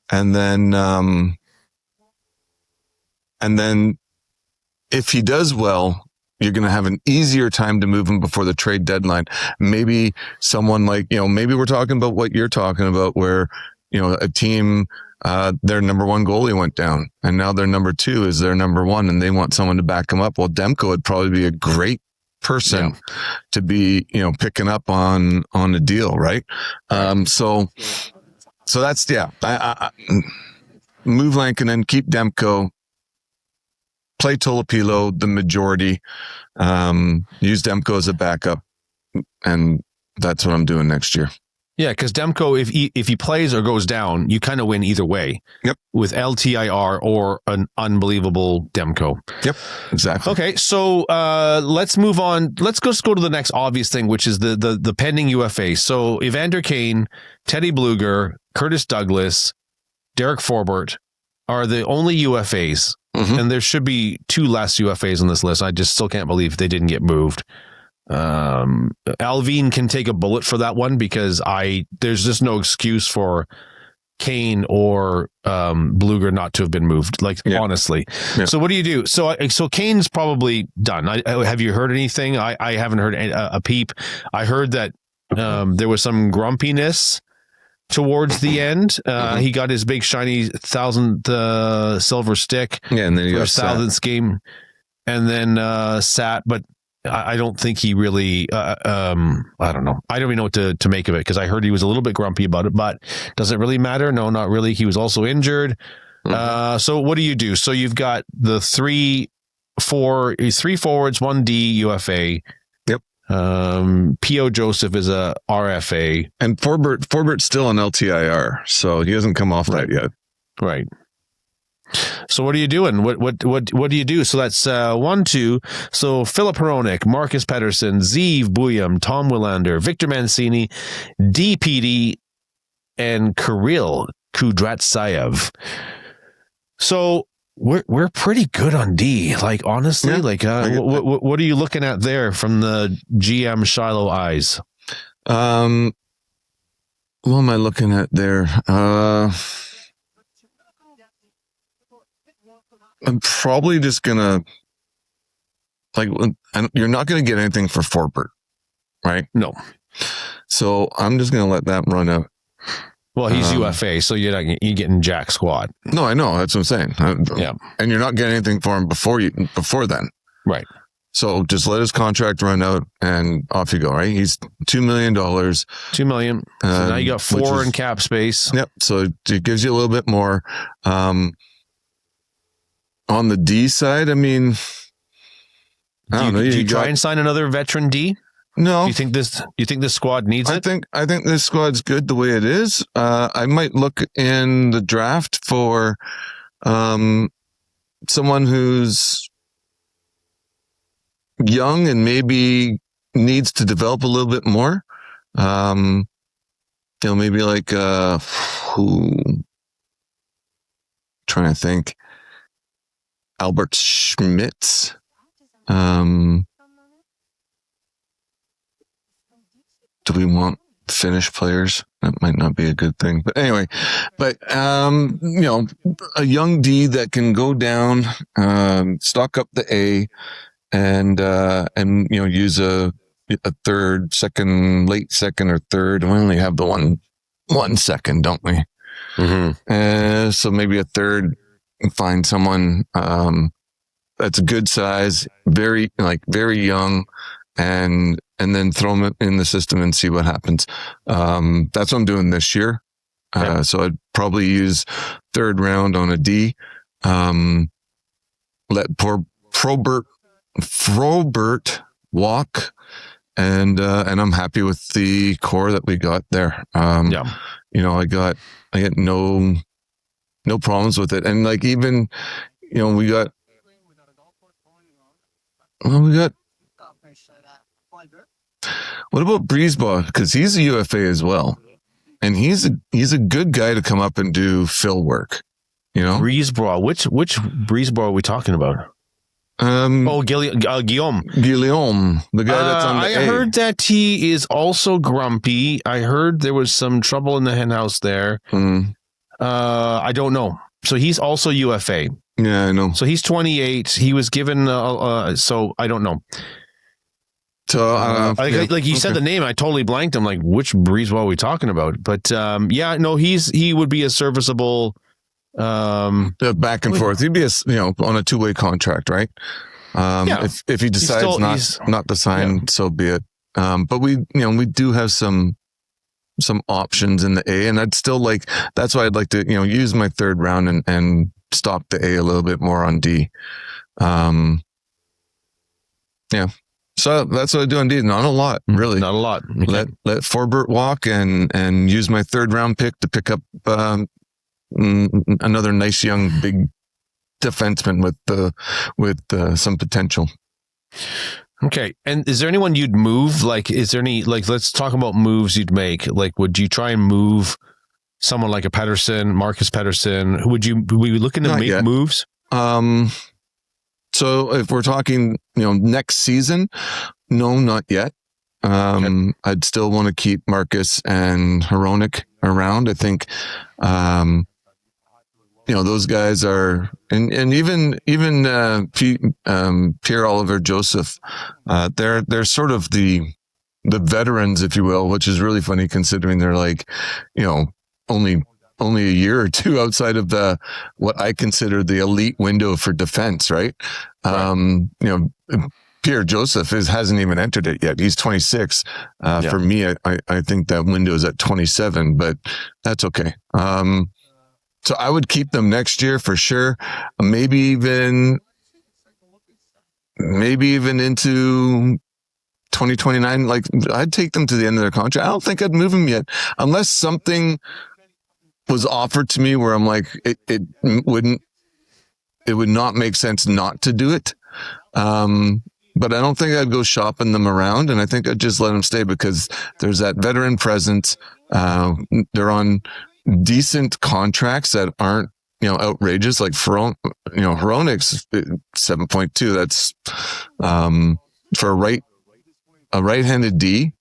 D: And then if he does well, you're going to have an easier time to move him before the trade deadline. Maybe someone maybe we're talking about what you're talking about, where, a team their number one goalie went down, and now their number two is their number one, and they want someone to back them up. Well, Demko would probably be a great person to be, picking up on a deal, right? So that's I move Lankinen, keep Demko, play Tolopilo the majority, use Demko as a backup, and that's what I'm doing next year.
C: Yeah, because Demko, if he plays or goes down, you kind of win either way.
D: Yep. With
C: LTIR or an unbelievable Demko.
D: Yep, exactly.
C: Okay, so let's move on. Let's just go to the next obvious thing, which is the pending UFA. So Evander Kane, Teddy Bluger, Curtis Douglas, Derek Forbort are the only UFAs. Mm-hmm. And there should be 2 less UFAs on this list. I just still can't believe they didn't get moved. Alvin can take a bullet for that one because there's just no excuse for Kane or Bluger not to have been moved. Honestly. Yeah. So what do you do? So Kane's probably done. Have you heard anything? I haven't heard a peep. I heard that there was some grumpiness towards the end. He got his big shiny 1,000th silver stick.
D: Yeah, and then he got
C: his 1,000th game, and then sat. But I don't think he really. I don't know. I don't even know what to make of it because I heard he was a little bit grumpy about it. But does it really matter? No, not really. He was also injured. Mm-hmm. So what do you do? So you've got the three forwards, 1 D UFA. P.O. Joseph is a RFA,
D: and Forbert's still an LTIR, so he hasn't come off that yet.
C: Right. So what are you doing? What do you do? So that's 1, 2. So Philip Hronek, Marcus Pettersson, Zeev Buyam, Tom Willander, Victor Mancini, DPD, and Kirill Kudratsayev. So we're pretty good on D. Honestly, what are you looking at there from the GM Shylo eyes?
D: What am I looking at there? I'm probably just gonna you're not gonna get anything for Forbort, right?
C: No.
D: So I'm just gonna let that run out.
C: Well, he's UFA, so you're getting jack squat.
D: No, I know. That's what I'm saying. Yeah. And you're not getting anything for him before then.
C: Right.
D: So just let his contract run out and off you go, right? He's $2 million.
C: $2 million. So now you got 4 in cap space.
D: Yep. So it gives you a little bit more. On the D side, I mean, I don't know.
C: Do you try and sign another veteran D?
D: No.
C: You think this squad needs it?
D: I think this squad's good the way it is. I might look in the draft for someone who's young and maybe needs to develop a little bit more. Maybe trying to think. Albert Schmitz. Do we want Finnish players? That might not be a good thing. But anyway, a young D that can go down, stock up the A, and use a third, second, late second or third. We only have the one second, don't we? Mm-hmm. So maybe a third, find someone that's a good size, very young, and then throw them in the system and see what happens. That's what I'm doing this year. So I'd probably use 3rd round on a D. Let Frobert walk, and I'm happy with the core that we got there. I got no problems with it, and even we got. What about Brisebois? Because he's a UFA as well, and he's a good guy to come up and do fill work.
C: Brisebois. Which Brisebois are we talking about? Guillaume,
D: the guy that's on the
C: I heard that he is also grumpy. I heard there was some trouble in the henhouse there. I don't know. So he's also UFA.
D: Yeah, I know.
C: So he's 28. He was given. So I don't know.
D: So
C: you said the name, I totally blanked. I'm like, which Brisebois are we talking about? But he would be a serviceable
D: Back and forth. He'd be on a 2-way contract, right? If he decides not to sign, so be it. But we do have some options in the A, and that's why I'd like to, use my third round and stock the A a little bit more on D. So that's what I do on D. Not a lot, really.
C: Not a lot. Okay.
D: Let Forbert walk and use my third round pick to pick up another nice young big defenseman with some potential.
C: Okay. And is there anyone you'd move? Is there any, let's talk about moves you'd make. Would you try and move someone like a Pettersson, Marcus Pettersson? Were you looking to make moves?
D: So if we're talking, next season, no, not yet. I'd still want to keep Marcus and Hronek around. I think, those guys are, and even Pierre-Olivier Joseph, they're sort of the veterans, if you will, which is really funny considering they're only a year or two outside of what I consider the elite window for defense, right? Pierre Joseph hasn't even entered it yet. He's 26. For me, I think that window is at 27, but that's okay. So I would keep them next year for sure. Maybe even into 2029. I'd take them to the end of their contract. I don't think I'd move them yet, unless something was offered to me where I'm like, it would not make sense not to do it. But I don't think I'd go shopping them around, and I think I'd just let them stay because there's that veteran presence. They're on decent contracts that aren't, outrageous. Like Hronek's 7.2. That's, for a right-handed D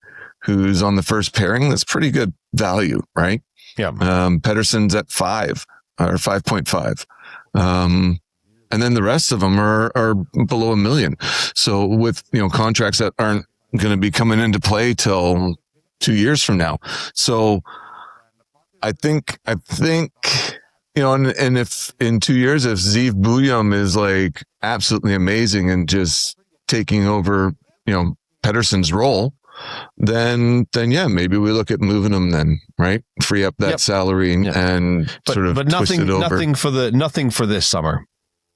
D: who's on the first pairing. That's pretty good value, right?
C: Yeah.
D: Pettersson's at 5 or 5.5. And then the rest of them are below $1 million. So with, contracts that aren't going to be coming into play till 2 years from now. So I think, and if in 2 years, if Zeev Bouillon is absolutely amazing and just taking over, Pettersson's role, then yeah, maybe we look at moving him then, right? Free up that salary and twist it over.
C: Nothing for this summer.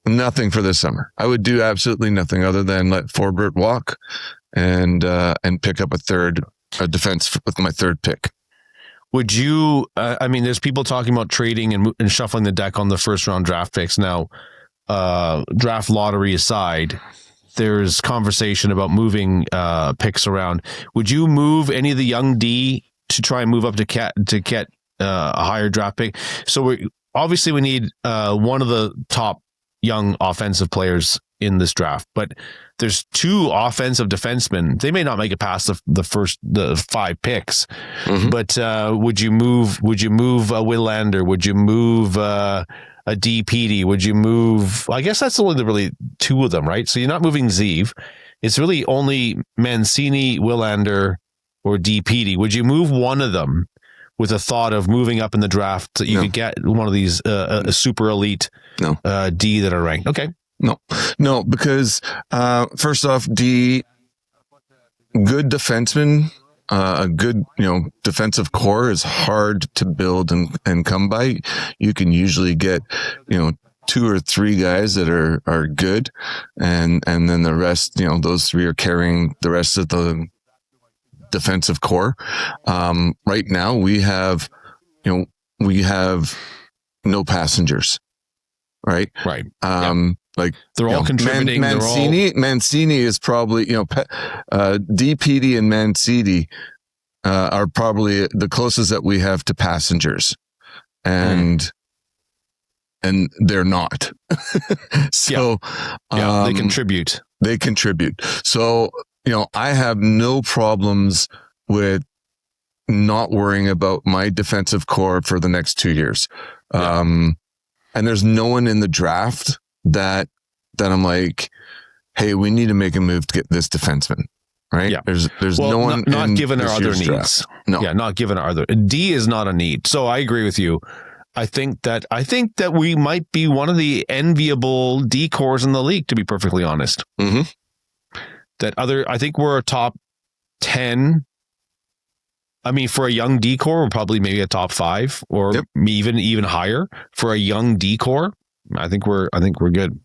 D: Nothing for this summer. I would do absolutely nothing other than let Forbert walk and pick up a defense with my third pick.
C: Would you, there's people talking about trading and shuffling the deck on the first round draft picks. Now, draft lottery aside, there's conversation about moving picks around. Would you move any of the young D to try and move up to get a higher draft pick? So we need one of the top young offensive players in this draft, but there's 2 offensive defensemen. They may not make it past the 5 picks, but would you move a Willander? Would you move a DPD? Would you move? I guess that's only really 2 of them, right? So you're not moving Zeev. It's really only Mancini, Willander, or DPD. Would you move one of them with a thought of moving up in the draft so you could get one of these a super elite D that are ranked? Okay.
D: No, because first off, D, good defenseman, a good, defensive core is hard to build and come by. You can usually get, 2 or 3 guys that are good. And then the rest, those 3 are carrying the rest of the defensive core. Right now we have no passengers, right?
C: Right.
D: They're
C: all contributing.
D: Mancini is probably, DPD and Mancini are probably the closest that we have to passengers, and they're not. So
C: they contribute.
D: They contribute. So I have no problems with not worrying about my defensive core for the next 2 years. And there's no one in the draft that I'm like, hey, we need to make a move to get this defenseman, right?
C: Yeah.
D: There's no one
C: not given our other needs.
D: Draft. No.
C: Yeah, not given our other. D is not a need. So I agree with you. I think that we might be one of the enviable decors in the league, to be perfectly honest.
D: Mm-hmm.
C: I think we're a top 10. I mean, for a young decor, we're probably maybe a top 5 or even higher for a young decor. I think we're good.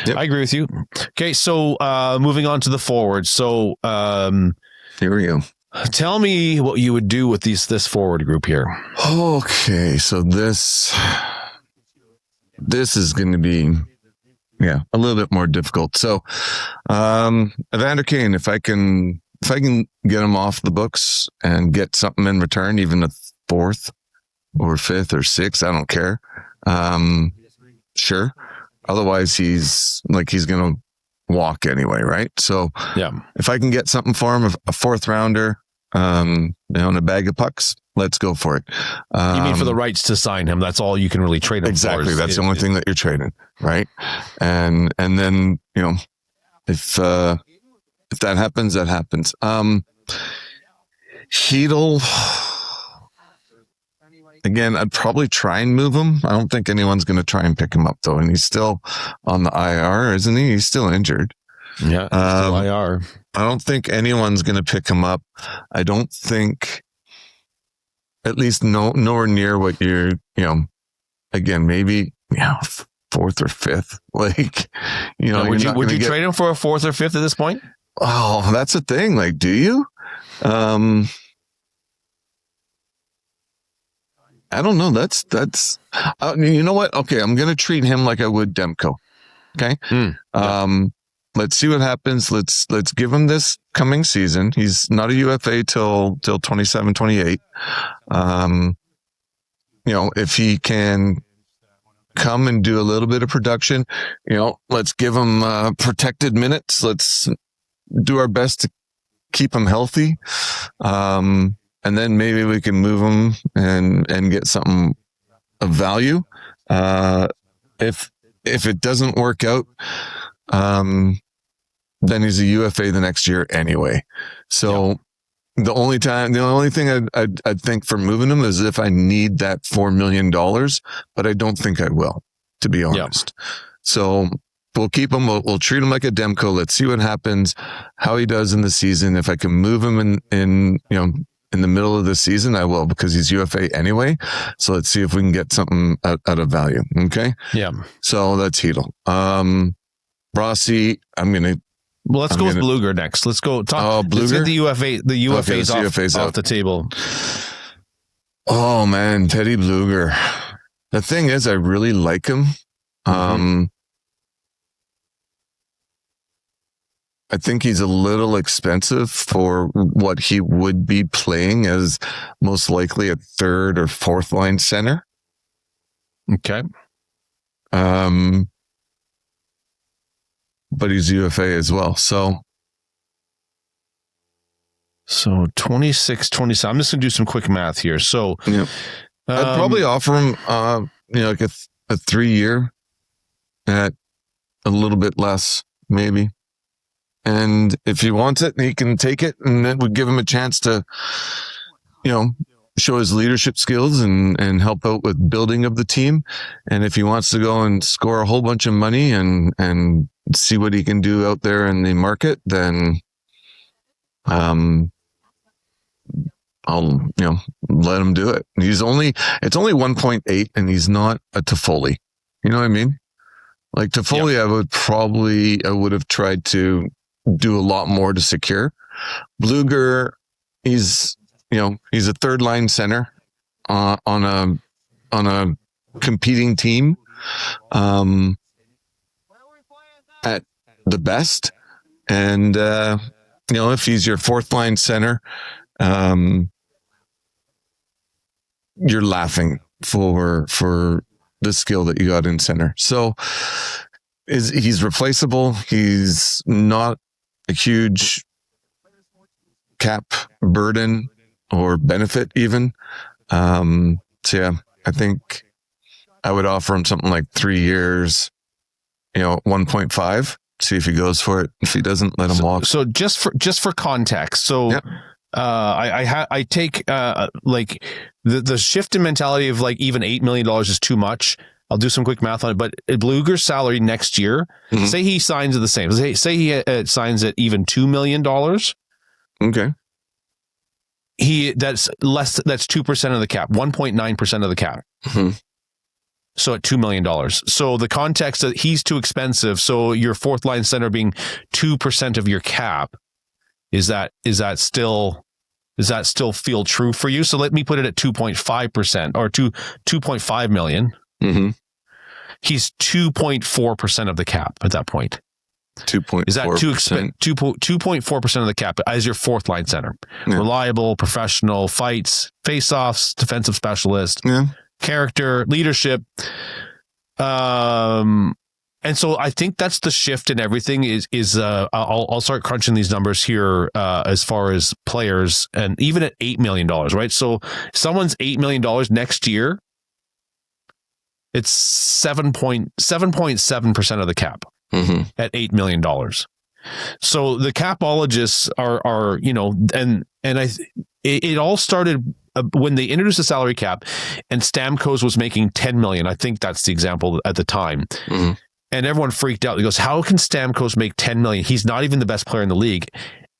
C: Yep. I agree with you. Okay, so moving on to the forwards. So
D: here we go.
C: Tell me what you would do with this forward group here.
D: Okay, so this is going to be a little bit more difficult. So Evander Kane, if I can get him off the books and get something in return, even a 4th or 5th or 6th, I don't care. Sure. Otherwise, he's going to walk anyway, right? So if I can get something for him, a 4th rounder, and a bag of pucks, let's go for it.
C: You mean for the rights to sign him? That's all you can really trade him
D: exactly.
C: for.
D: That's the only thing that you're trading, right? And then if that happens, that happens. Hedel. Again, I'd probably try and move him. I don't think anyone's going to try and pick him up, though. And he's still on the IR, isn't he? He's still injured.
C: Yeah, still IR.
D: I don't think anyone's going to pick him up. I don't think, at least nowhere near what you're, again, maybe 4th or 5th. Like,
C: would you trade him for a 4th or 5th at this point?
D: Oh, that's the thing. Like, do you? I don't know. That's you know what? Okay, I'm going to treat him like I would Demko. Okay. Let's see what happens. Let's give him this coming season. He's not a UFA till 27, 28. If he can come and do a little bit of production, let's give him protected minutes. Let's do our best to keep him healthy. And then maybe we can move him and get something of value. If it doesn't work out, then he's a UFA the next year anyway. So the only thing I'd think for moving him is if I need that $4 million, but I don't think I will, to be honest. So we'll keep him. We'll treat him like a Demko. Let's see what happens, how he does in the season. If I can move him in the middle of the season, I will, because he's UFA anyway. So let's see if we can get something out of value. Okay.
C: Yeah.
D: So that's Hedel. Rossi,
C: let's go with Bluger next. Let's go talk. Let's get the UFAs off the table.
D: Oh man, Teddy Bluger. The thing is, I really like him. I think he's a little expensive for what he would be playing as most likely a 3rd or 4th line center.
C: Okay.
D: But he's UFA as well. So
C: 26, 27. I'm just going to do some quick math here. So
D: I'd probably offer him, like a 3-year at a little bit less, maybe. And if he wants it, he can take it, and it would give him a chance to, show his leadership skills and help out with building of the team. And if he wants to go and score a whole bunch of money and see what he can do out there in the market, then I'll let him do it. It's only 1.8, and he's not a Toffoli. You know what I mean? Like Toffoli, I would have tried to do a lot more to secure. Bluger, he's a 3rd line center on a competing team at the best. And if he's your 4th line center, you're laughing for the skill that you got in center. So he's replaceable. He's not a huge cap burden or benefit even. I think I would offer him something like 3 years, 1.5, see if he goes for it. If he doesn't, let him walk.
C: So just for context. So I take like the shift in mentality of like even $8 million is too much. I'll do some quick math on it, but Blueger's salary next year, say he signs at the same, say he signs at even $2 million.
D: Okay.
C: That's 2% of the cap, 1.9% of the cap. So at $2 million. So the context that he's too expensive. So your fourth line center being 2% of your cap, is that still feel true for you? So let me put it at 2.5% or 2.5 million. He's 2.4% of the cap at that point.
D: 2.4%.
C: Is that too expensive? 2.4% of the cap as your fourth line center. Yeah. Reliable, professional, fights, face-offs, defensive specialist, character, leadership. And so I think that's the shift in everything is I'll start crunching these numbers here as far as players, and even at $8 million, right? So someone's $8 million next year, it's 7.7% of the cap at $8 million. So the capologists are it all started when they introduced the salary cap, and Stamkos was making $10 million. I think that's the example at the time. And everyone freaked out. He goes, how can Stamkos make $10 million? He's not even the best player in the league.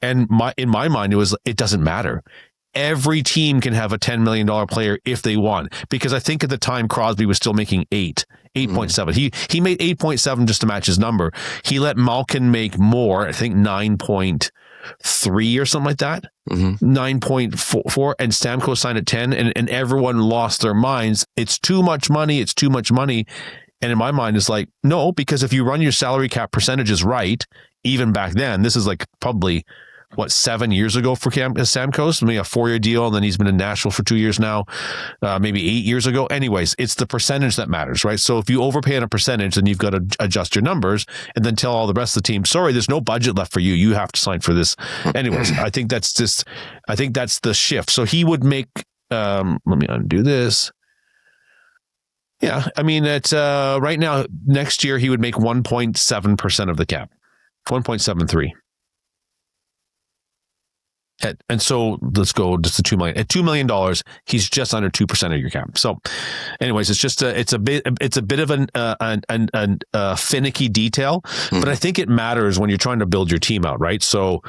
C: And in my mind, it doesn't matter. Every team can have a $10 million player if they want, because I think at the time Crosby was still making 8.7. He made 8.7 just to match his number. He let Malkin make more, I think 9.3 or something like that. 9.4, and Stamkos signed at 10, and everyone lost their minds. It's too much money. It's too much money. And in my mind, it's like, no, because if you run your salary cap percentages right, even back then, this is like probably 7 years ago for Stamkos, maybe a 4-year deal, and then he's been in Nashville for 2 years now, maybe 8 years ago. Anyways, it's the percentage that matters, right? So if you overpay on a percentage, then you've got to adjust your numbers and then tell all the rest of the team, sorry, there's no budget left for you. You have to sign for this. Anyways, I think that's the shift. So he would make, let me undo this. Yeah, I mean, it's right now, next year, he would make 1.7% of the cap, 1.73. And so let's go just to $2 million. At $2 million, he's just under 2% of your cap. So, anyways, it's a bit of a finicky detail, but I think it matters when you're trying to build your team out, right? So,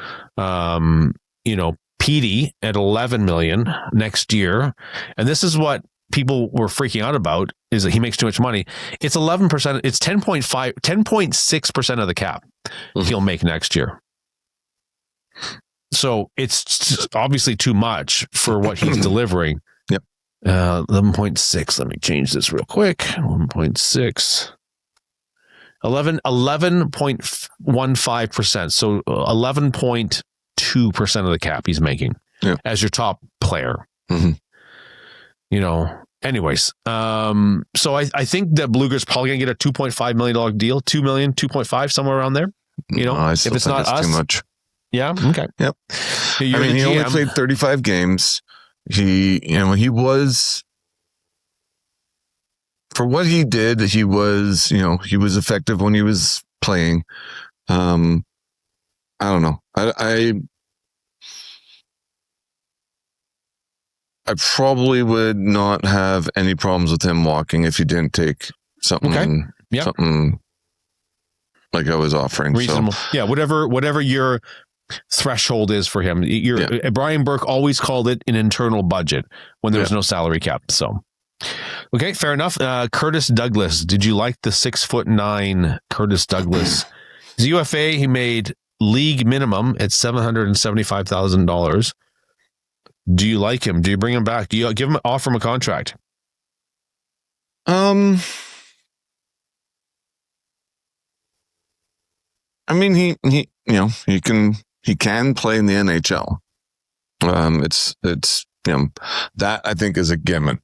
C: Petey at $11 million next year, and this is what people were freaking out about, is that he makes too much money. It's 11%. It's 10.6% of the cap he'll make next year. So it's obviously too much for what he's delivering. 11.6. Let me change this real quick. 1.6. 11.15%. So 11.2% of the cap he's making as your top player. Anyways. So I think that Blueger's probably going to get a $2.5 million deal, 2 million, 2.5ve, somewhere around there. If it's not us,
D: too much.
C: Yeah. Okay.
D: Yep. He only played 35 games. He was, for what he did, he was effective when he was playing. I don't know. I probably would not have any problems with him walking if he didn't take something, something like I was offering.
C: Reasonable.
D: So.
C: Yeah. Whatever your threshold is for him. Brian Burke always called it an internal budget when there was no salary cap. So, okay, fair enough. Curtis Douglas. Did you like the 6'9" Curtis Douglas? His UFA, he made league minimum at $775,000. Do you like him? Do you bring him back? Do you offer him a contract?
D: I mean, he can play in the NHL. It's that I think is a given.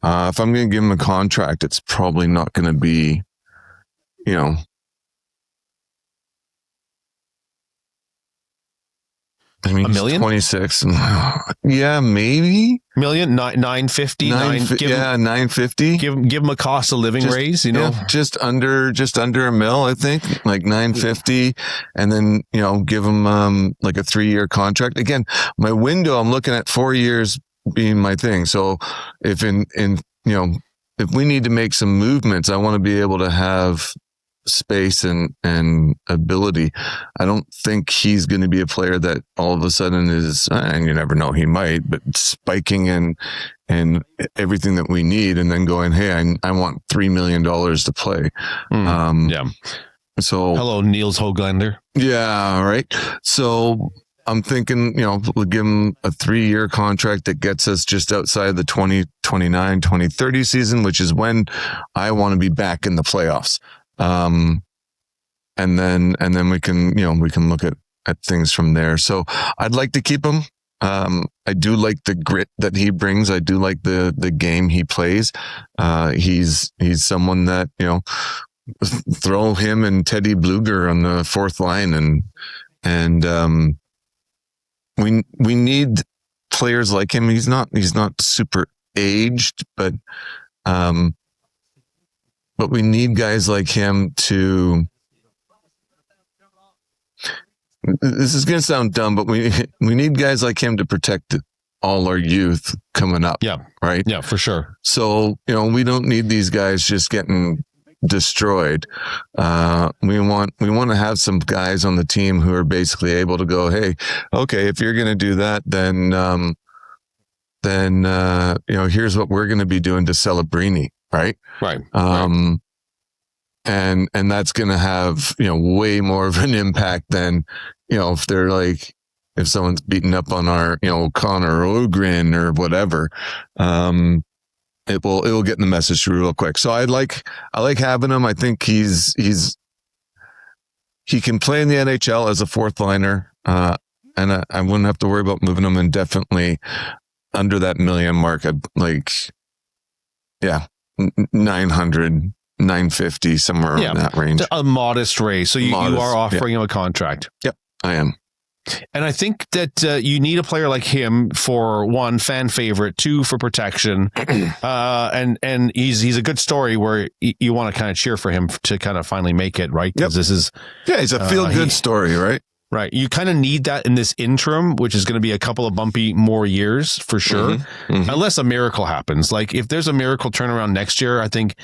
D: If I'm going to give him a contract, it's probably not going to be, I mean,
C: $1 million?
D: 26. Yeah, maybe.
C: Million, 950,
D: 950.
C: Give him a cost of living raise, you know?
D: Yeah, just under $1 million, I think, like 950. And then, give him like a 3-year contract. Again, my window, I'm looking at 4 years being my thing. So if if we need to make some movements, I want to be able to have space and ability. I don't think he's going to be a player that all of a sudden is, and you never know, he might, but spiking in everything that we need and then going, hey, I want $3 million to play.
C: Yeah.
D: So
C: hello, Niels Höglander.
D: Yeah. Right. So I'm thinking, we'll give him a 3-year contract that gets us just outside the 2029, 2030 season, which is when I want to be back in the playoffs. And then we can look at things from there. So I'd like to keep him. I do like the grit that he brings. I do like the game he plays. He's someone that, throw him and Teddy Bluger on the fourth line and we need players like him. He's not super aged, but we need guys like him to. This is going to sound dumb, but we need guys like him to protect all our youth coming up.
C: Yeah.
D: Right.
C: Yeah, for sure.
D: So, we don't need these guys just getting destroyed. We want to have some guys on the team who are basically able to go, hey, okay, if you're going to do that, then here's what we're going to be doing to Celebrini. Right. And that's going to have, way more of an impact than, if they're like, if someone's beating up on our, Connor Ogren or whatever, it will get the message through real quick. So I like having him. I think he can play in the NHL as a fourth liner. And I wouldn't have to worry about moving him indefinitely under that $1 million mark. I'd 900, 950, somewhere in that range.
C: A modest raise. So you are offering him a contract.
D: Yep, I am.
C: And I think that you need a player like him for, one, fan favorite, two, for protection. And he's a good story where you want to kind of cheer for him to kind of finally make it, right? Because this is...
D: Yeah, he's a feel-good story, right?
C: Right. You kind of need that in this interim, which is going to be a couple of bumpy more years for sure. Mm-hmm. Unless a miracle happens. Like if there's a miracle turnaround next year, I think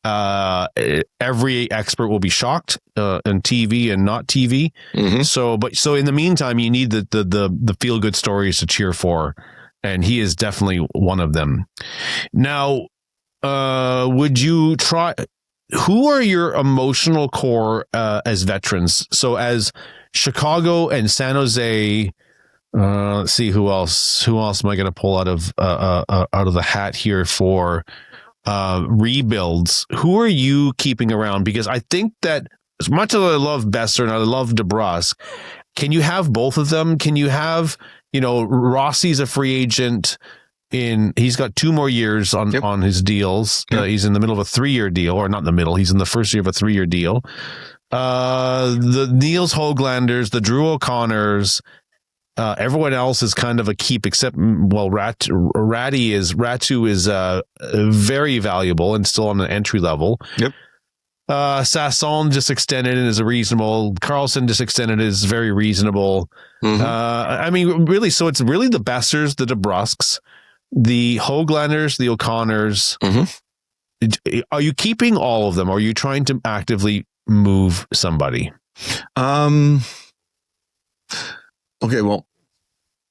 C: every expert will be shocked on TV and not TV. Mm-hmm. So in the meantime, you need the feel good stories to cheer for. And he is definitely one of them. Now, would you try, who are your emotional core as veterans? So as Chicago and San Jose, let's see who else am I going to pull out of the hat here for rebuilds? Who are you keeping around? Because I think that as much as I love Besser and I love DeBrusk, can you have both of them? Can you have, Rossi's a free agent he's got 2 more years on his deals. Yep. He's in the middle of a 3-year deal, or not in the middle. He's in the first year of a 3-year deal. The Niels Höglanders, the Drew O'Connors, everyone else is kind of a keep, except, Ratu is very valuable and still on an entry level. Yep. Sasson just extended and is reasonable. Carlson just extended is very reasonable. Mm-hmm. Really, so it's really the Bessers, the DeBrusks, the Höglanders, the O'Connors. Mm-hmm. Are you keeping all of them? Or are you trying to actively move somebody?
D: Okay, well,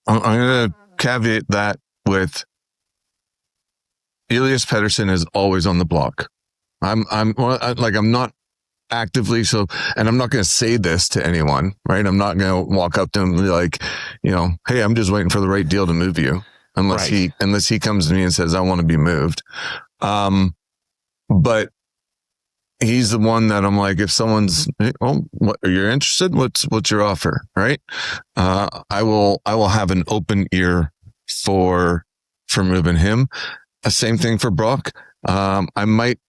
D: I'm going to caveat that with Elias Pettersson is always on the block. I'm not actively so, and I'm not going to say this to anyone, right? I'm not going to walk up to him and be like, hey, I'm just waiting for the right deal to move you, unless he comes to me and says, I want to be moved. But he's the one that I'm like, if someone's, you're interested, what's your offer, right? I will have an open ear for moving him. Same thing for Brock. I might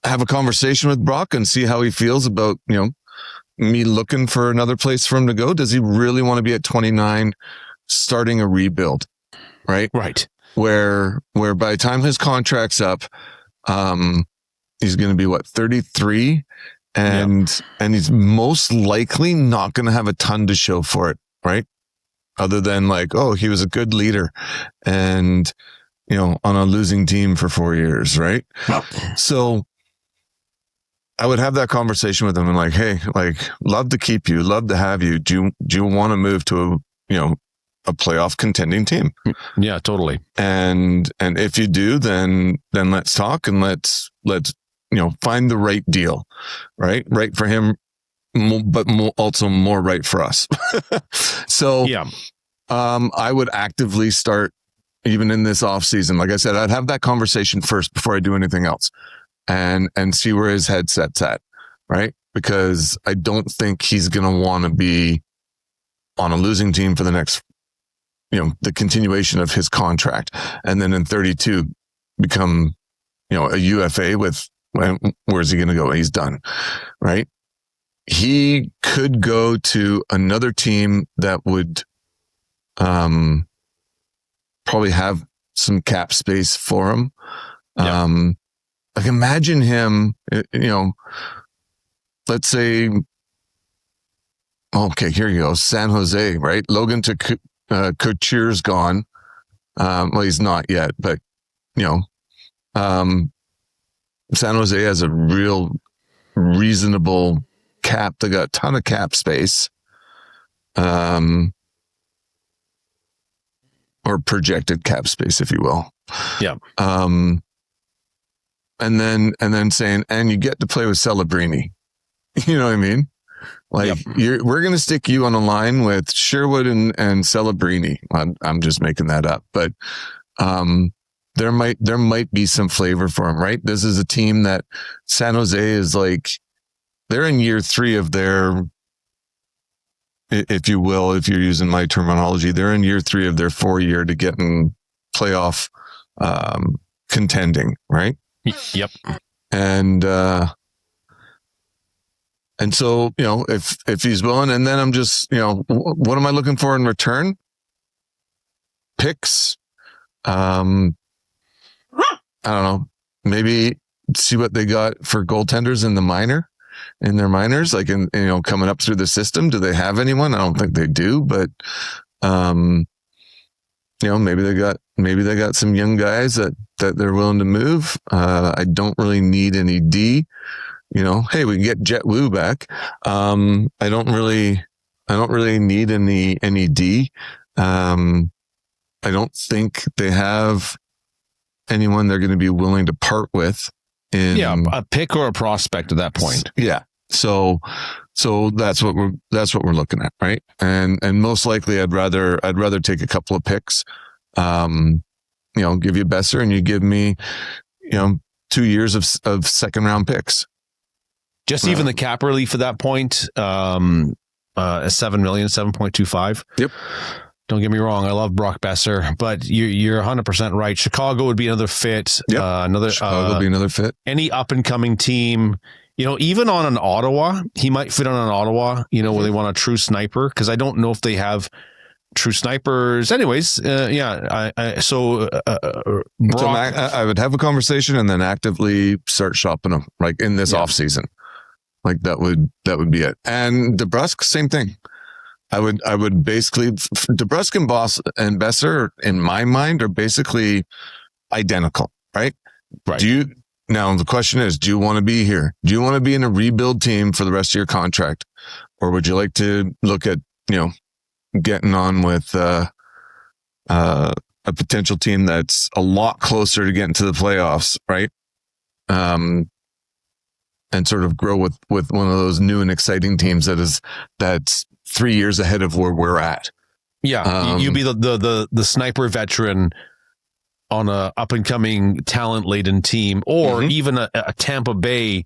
D: have a conversation with Brock and see how he feels about, me looking for another place for him to go? Does he really want to be at 29 starting a rebuild? Right. Where by the time his contract's up, he's going to be 33, and he's most likely not going to have a ton to show for it, right? Other than he was a good leader and, on a losing team for 4 years, right? So I would have that conversation with him and hey, love to keep you, love to have you. Do you want to move to a playoff contending team?
C: Yeah, totally.
D: And if you do, then let's talk and let's find the right deal, right for him, but also more right for us. So I would actively start even in this off season. Like I said, I'd have that conversation first before I do anything else, and see where his headset's at, right? Because I don't think he's going to want to be on a losing team for the next, the continuation of his contract, and then in 32 become, a UFA with, where's he going to go? He's done, right? He could go to another team that would probably have some cap space for him. Imagine him, let's say, okay, here you go, San Jose, right? Logan Couture's gone. Well, he's not yet, but San Jose has a real reasonable cap. They got a ton of cap space, or projected cap space, if you will.
C: Yeah.
D: And then saying, and you get to play with Celebrini. You know what I mean? We're going to stick you on a line with Sherwood and Celebrini. I'm just making that up, but there might be some flavor for him, right? This is a team that San Jose is they're in year 3 of their, if you will, if you're using my terminology, they're in year 3 of their 4-year to get in playoff contending, right?
C: Yep.
D: And so, if he's willing, and then I'm just, what am I looking for in return? Picks. I don't know. Maybe see what they got for goaltenders in their minors, coming up through the system. Do they have anyone? I don't think they do, but, maybe they got some young guys that they're willing to move. I don't really need any D. Hey, we can get Jet Wu back. I don't really need any D. I don't think they have anyone they're going to be willing to part with.
C: A pick or a prospect at that point.
D: Yeah. So that's what we're looking at, right? And most likely, I'd rather take a couple of picks. Give you Besser, and you give me, 2 years of second round picks.
C: Just even the cap relief at that point, $7 million, 7.25.
D: Yep.
C: Don't get me wrong, I love Brock Besser, but you're 100% right. Chicago would be another fit.
D: Yep. Chicago would be another fit.
C: Any up and coming team, even on an Ottawa, he might fit on an Ottawa. Where they want a true sniper, because I don't know if they have true snipers. Anyways, Brock,
D: so I would have a conversation and then actively start shopping them in this off season. That would be it. And DeBrusk, same thing. I would basically, DeBrusk and Besser, in my mind, are basically identical, right?
C: Right.
D: Now the question is, do you want to be here? Do you want to be in a rebuild team for the rest of your contract? Or would you like to look at, getting on with a potential team that's a lot closer to getting to the playoffs, right? And sort of grow with one of those new and exciting teams that's 3 years ahead of where we're at.
C: Yeah, you be the sniper veteran on a up and coming talent laden team, or even a Tampa Bay.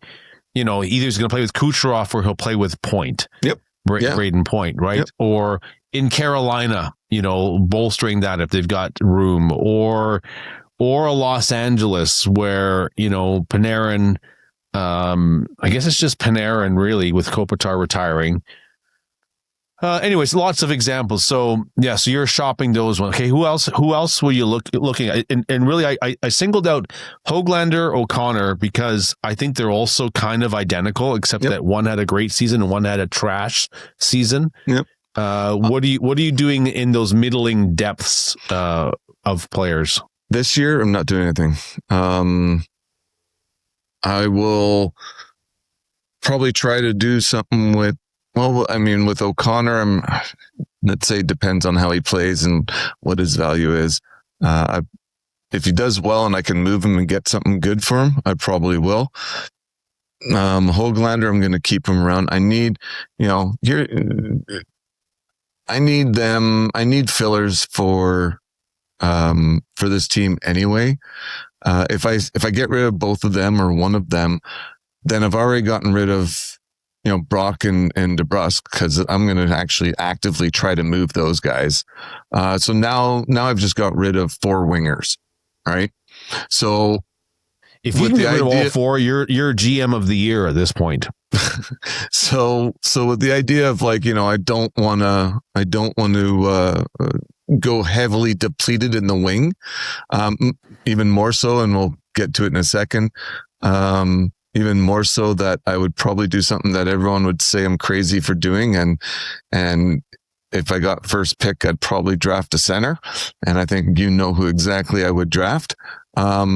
C: Either he's going to play with Kucherov or he'll play with Point.
D: Yep,
C: Braden Point, right? Yep. Or in Carolina, bolstering that if they've got room, or a Los Angeles where Panarin I guess it's just Panarin really with Kopitar retiring. Anyways, lots of examples. So yeah, so you're shopping those ones. Okay, who else were you looking at? And really, I singled out Höglander, O'Connor because I think they're also kind of identical, except that one had a great season and one had a trash season.
D: Yep.
C: What are you doing in those middling depths of players
D: this year? I'm not doing anything. I will probably try to do something with. Well, I mean, with O'Connor, let's say it depends on how he plays and what his value is. If he does well and I can move him and get something good for him, I probably will. Höglander, I'm going to keep him around. I need fillers for this team anyway. If I get rid of both of them or one of them, then I've already gotten rid of, Brock and DeBrusk, because I'm going to actually actively try to move those guys. So now I've just got rid of 4 wingers, right? So
C: if you can get rid of all 4, you're GM of the year at this point.
D: So with the idea of I don't want to go heavily depleted in the wing, even more so, and we'll get to it in a second. Even more so that I would probably do something that everyone would say I'm crazy for doing. And if I got first pick, I'd probably draft a center. And I think who exactly I would draft. But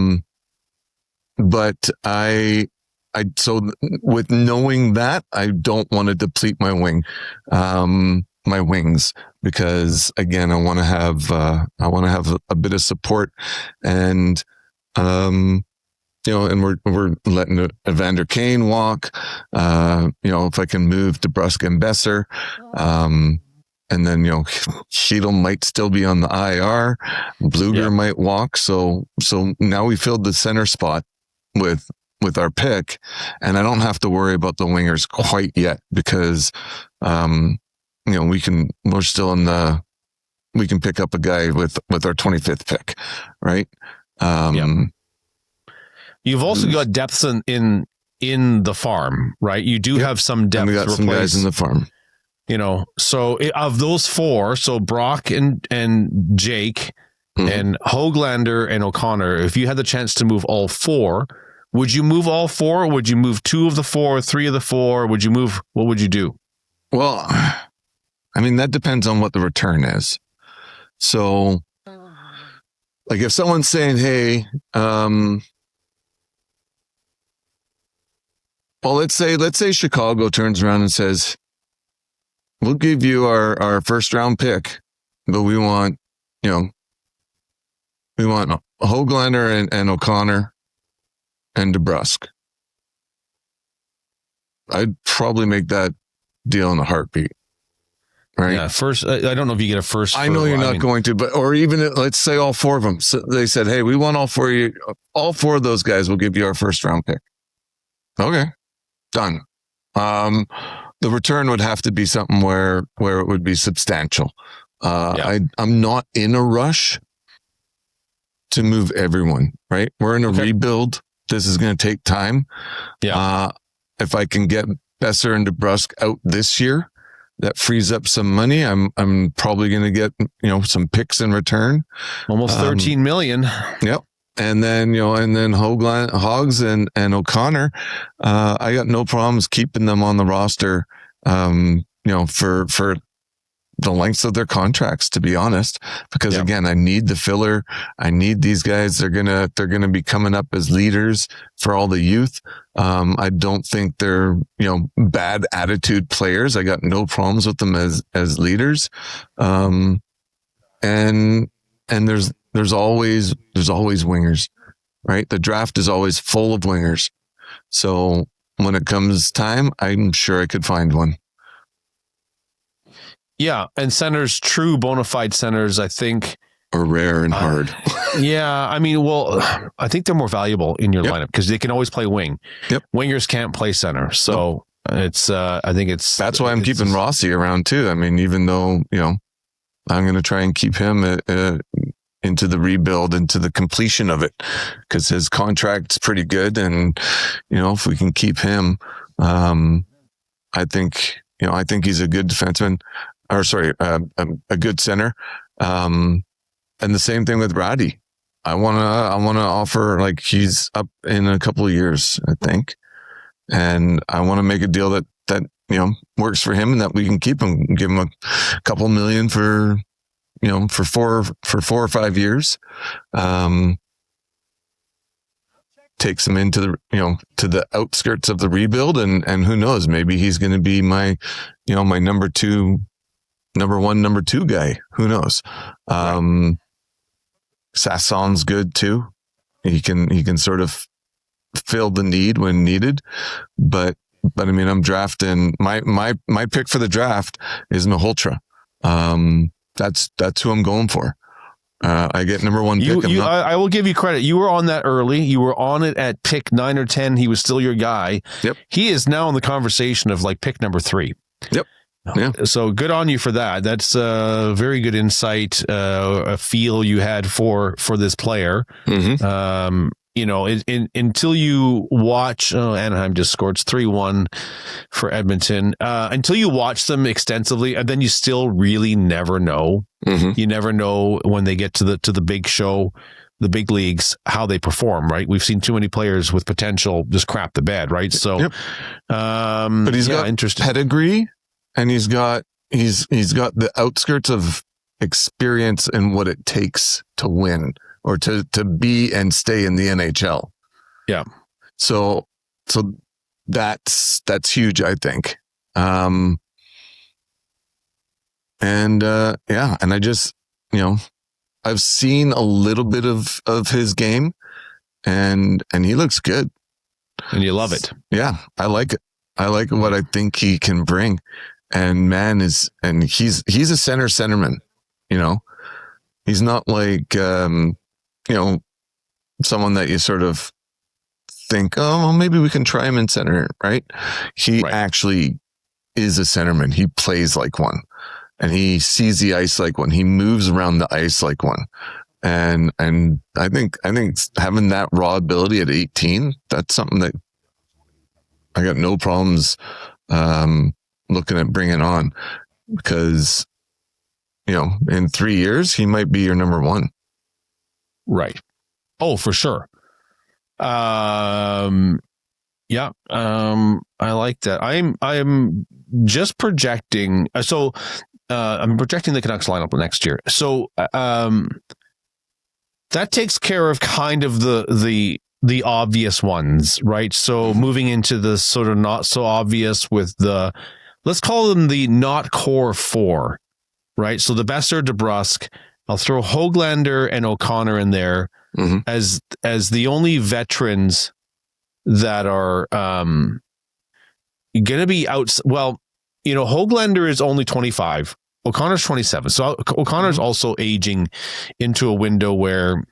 D: so with knowing that, I don't want to deplete my wings, because again, I want to have a bit of support, and, and we're letting Evander Kane walk. If I can move DeBrusk and Besser, and then Shylo might still be on the IR. Bluger might walk. So now we filled the center spot with our pick, and I don't have to worry about the wingers quite yet, because we can pick up a guy with our 25th pick, right?
C: You've also got depths in the farm, right? You do have some depth.
D: And we got some guys in the farm.
C: So of those 4, so Brock and Jake and Höglander and O'Connor, if you had the chance to move all 4, would you move all 4? Or would you move 2 of the 4, 3 of the 4? What would you do?
D: Well, I mean, that depends on what the return is. So if someone's saying, hey, well, let's say Chicago turns around and says, we'll give you our first round pick, but we want Höglander and O'Connor and DeBrusk. I'd probably make that deal in a heartbeat. Right.
C: Yeah. First, I don't know if you get a first.
D: I know you're not going to, but, or even let's say all 4 of them. So they said, hey, we want all 4 of those guys. We'll give you our first round pick. Okay. Done. The return would have to be something where it would be substantial. I'm not in a rush to move everyone, right? We're in a rebuild. This is going to take time. Yeah. If I can get Besser and DeBrusk out this year, that frees up some money. I'm probably going to get, some picks in return.
C: Almost 13 million.
D: Yep. And then, Hogs and O'Connor, I got no problems keeping them on the roster, for the lengths of their contracts, to be honest, because again, I need the filler. I need these guys. They're going to be coming up as leaders for all the youth. I don't think they're, bad attitude players. I got no problems with them as leaders. And there's always wingers, right? The draft is always full of wingers. So when it comes time, I'm sure I could find one.
C: Yeah. And centers, true bona fide centers, I think,
D: are rare and hard.
C: Yeah. I mean, well, I think they're more valuable in your lineup because they can always play wing. Yep. Wingers can't play center. So it's, I think that's
D: why I'm keeping Rossi around too. I mean, even though, I'm going to try and keep him into the rebuild, into the completion of it, because his contract's pretty good. And, if we can keep him, I think he's a good defenseman, or sorry, a good center. And the same thing with Roddy. I want to offer, like, he's up in a couple of years, I think. And I want to make a deal that works for him and that we can keep him, give him a couple million for 4 or 5 years. Takes him into the, to the outskirts of the rebuild. And who knows, maybe he's going to be my number one, number two guy. Who knows? Sasson's good too. He can sort of fill the need when needed, but I mean, I'm drafting my pick for the draft is Malhotra. That's who I'm going for. I get number one pick.
C: I will give you credit. You were on that early. You were on it at pick 9 or 10. He was still your guy.
D: Yep.
C: He is now in the conversation of like pick number 3.
D: Yep. Yeah.
C: So good on you for that. That's a very good insight, a feel you had for this player.
D: Mm-hmm.
C: Until you watch, Anaheim just scored 3-1 for Edmonton. Until you watch them extensively, and then you still really never know.
D: Mm-hmm.
C: You never know when they get to the big show, the big leagues, how they perform. Right? We've seen too many players with potential just crap the bed. Right? So,
D: yep. But he's got pedigree, and he's got the outskirts of experience and what it takes to win. Or to be and stay in the NHL.
C: Yeah.
D: So that's huge, I think. And I just, I've seen a little bit of his game, and he looks good.
C: And you love it.
D: Yeah, I like it. I like what I think he can bring. And he's a centerman, He's not like someone that you sort of think, oh, well, maybe we can try him in center, right? He actually is a centerman. He plays like one, and he sees the ice like one. He moves around the ice like one. And I think having that raw ability at 18, that's something that I got no problems looking at bringing on, because in 3 years he might be your number one.
C: Right. Oh, for sure. I like that. I'm just projecting. So I'm projecting the Canucks lineup next year. So that takes care of kind of the obvious ones, right? So moving into the sort of not so obvious with let's call them the not core 4, right? So the Besser, DeBrusk. I'll throw Höglander and O'Connor in there as the only veterans that are going to be out. Well, Höglander is only 25. O'Connor's 27. So O'Connor's also aging into a window where,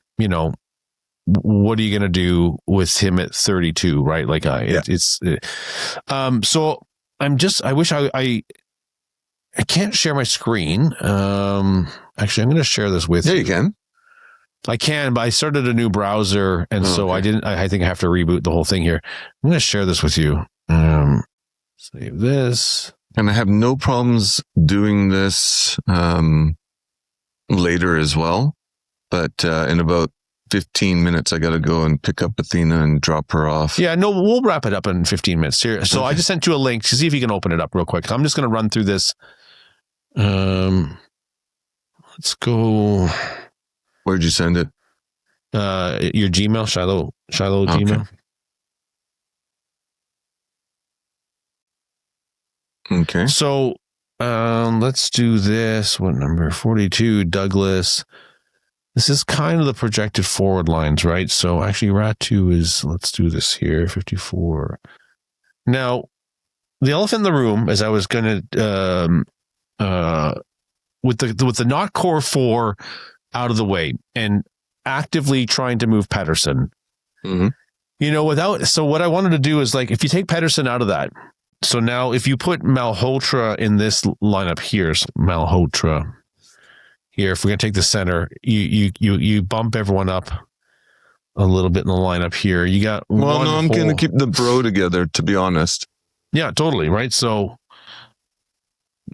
C: what are you going to do with him at 32, right? Like so I wish I can't share my screen. Actually, I'm going to share this with you.
D: Yeah, you can.
C: I can, but I started a new browser, and so I didn't. I think I have to reboot the whole thing here. I'm going to share this with you. Save this.
D: And I have no problems doing this later as well. But in about 15 minutes, I got to go and pick up Athena and drop her off.
C: Yeah, no, we'll wrap it up in 15 minutes here. So I just sent you a link to see if you can open it up real quick. I'm just going to run through this. Let's go.
D: Where'd you send it?
C: Your Gmail, Shylo Gmail.
D: Okay.
C: So let's do this. What number? 42, Douglas. This is kind of the projected forward lines, right? So actually Ratu is, let's do this here, 54. Now, the elephant in the room, as I was going to, with the not core 4 out of the way and actively trying to move Pettersson, so what I wanted to do is, like, if you take Pettersson out of that, so now if you put Malhotra in this lineup here, Malhotra, here, if we're going to take the center, you bump everyone up a little bit in the lineup here. You got
D: I'm going to keep the bro together, to be honest.
C: Yeah, totally. Right. So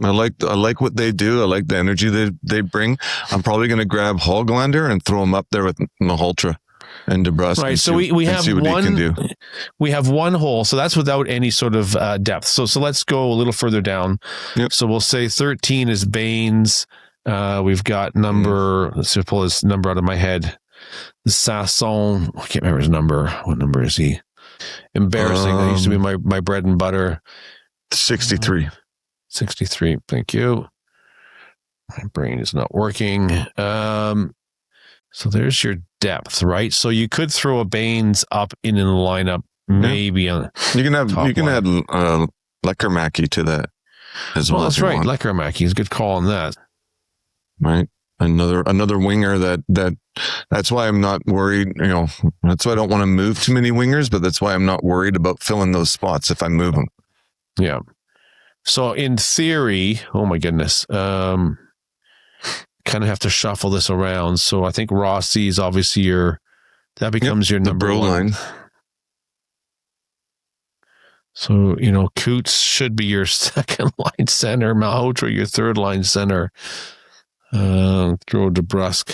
D: I like what they do. I like the energy they bring. I'm probably going to grab Hoglander and throw him up there with Malhotra and DeBrusk.
C: Right. So we have
D: see what he can do.
C: We have one hole. So that's without any sort of depth. So let's go a little further down.
D: Yep.
C: So we'll say 13 is Baines. We've got number, let's just pull his number out of my head. Sasson. I can't remember his number. What number is he? Embarrassing. That used to be my bread and butter.
D: 63.
C: 63. Thank you. My brain is not working. So there's your depth, right? So you could throw a Baines up in the lineup, maybe on.
D: You can add Leckermacki to that as well.
C: That's right. Leckermacki is a good call on that.
D: Right. Another winger that's why I'm not worried. That's why I don't want to move too many wingers, but that's why I'm not worried about filling those spots if I move them.
C: Yeah. So in theory, oh my goodness, kind of have to shuffle this around. So I think Rossi is obviously your number one
D: line.
C: So, Coots should be your second line center. Malhotra, your third line center. Throw DeBrusk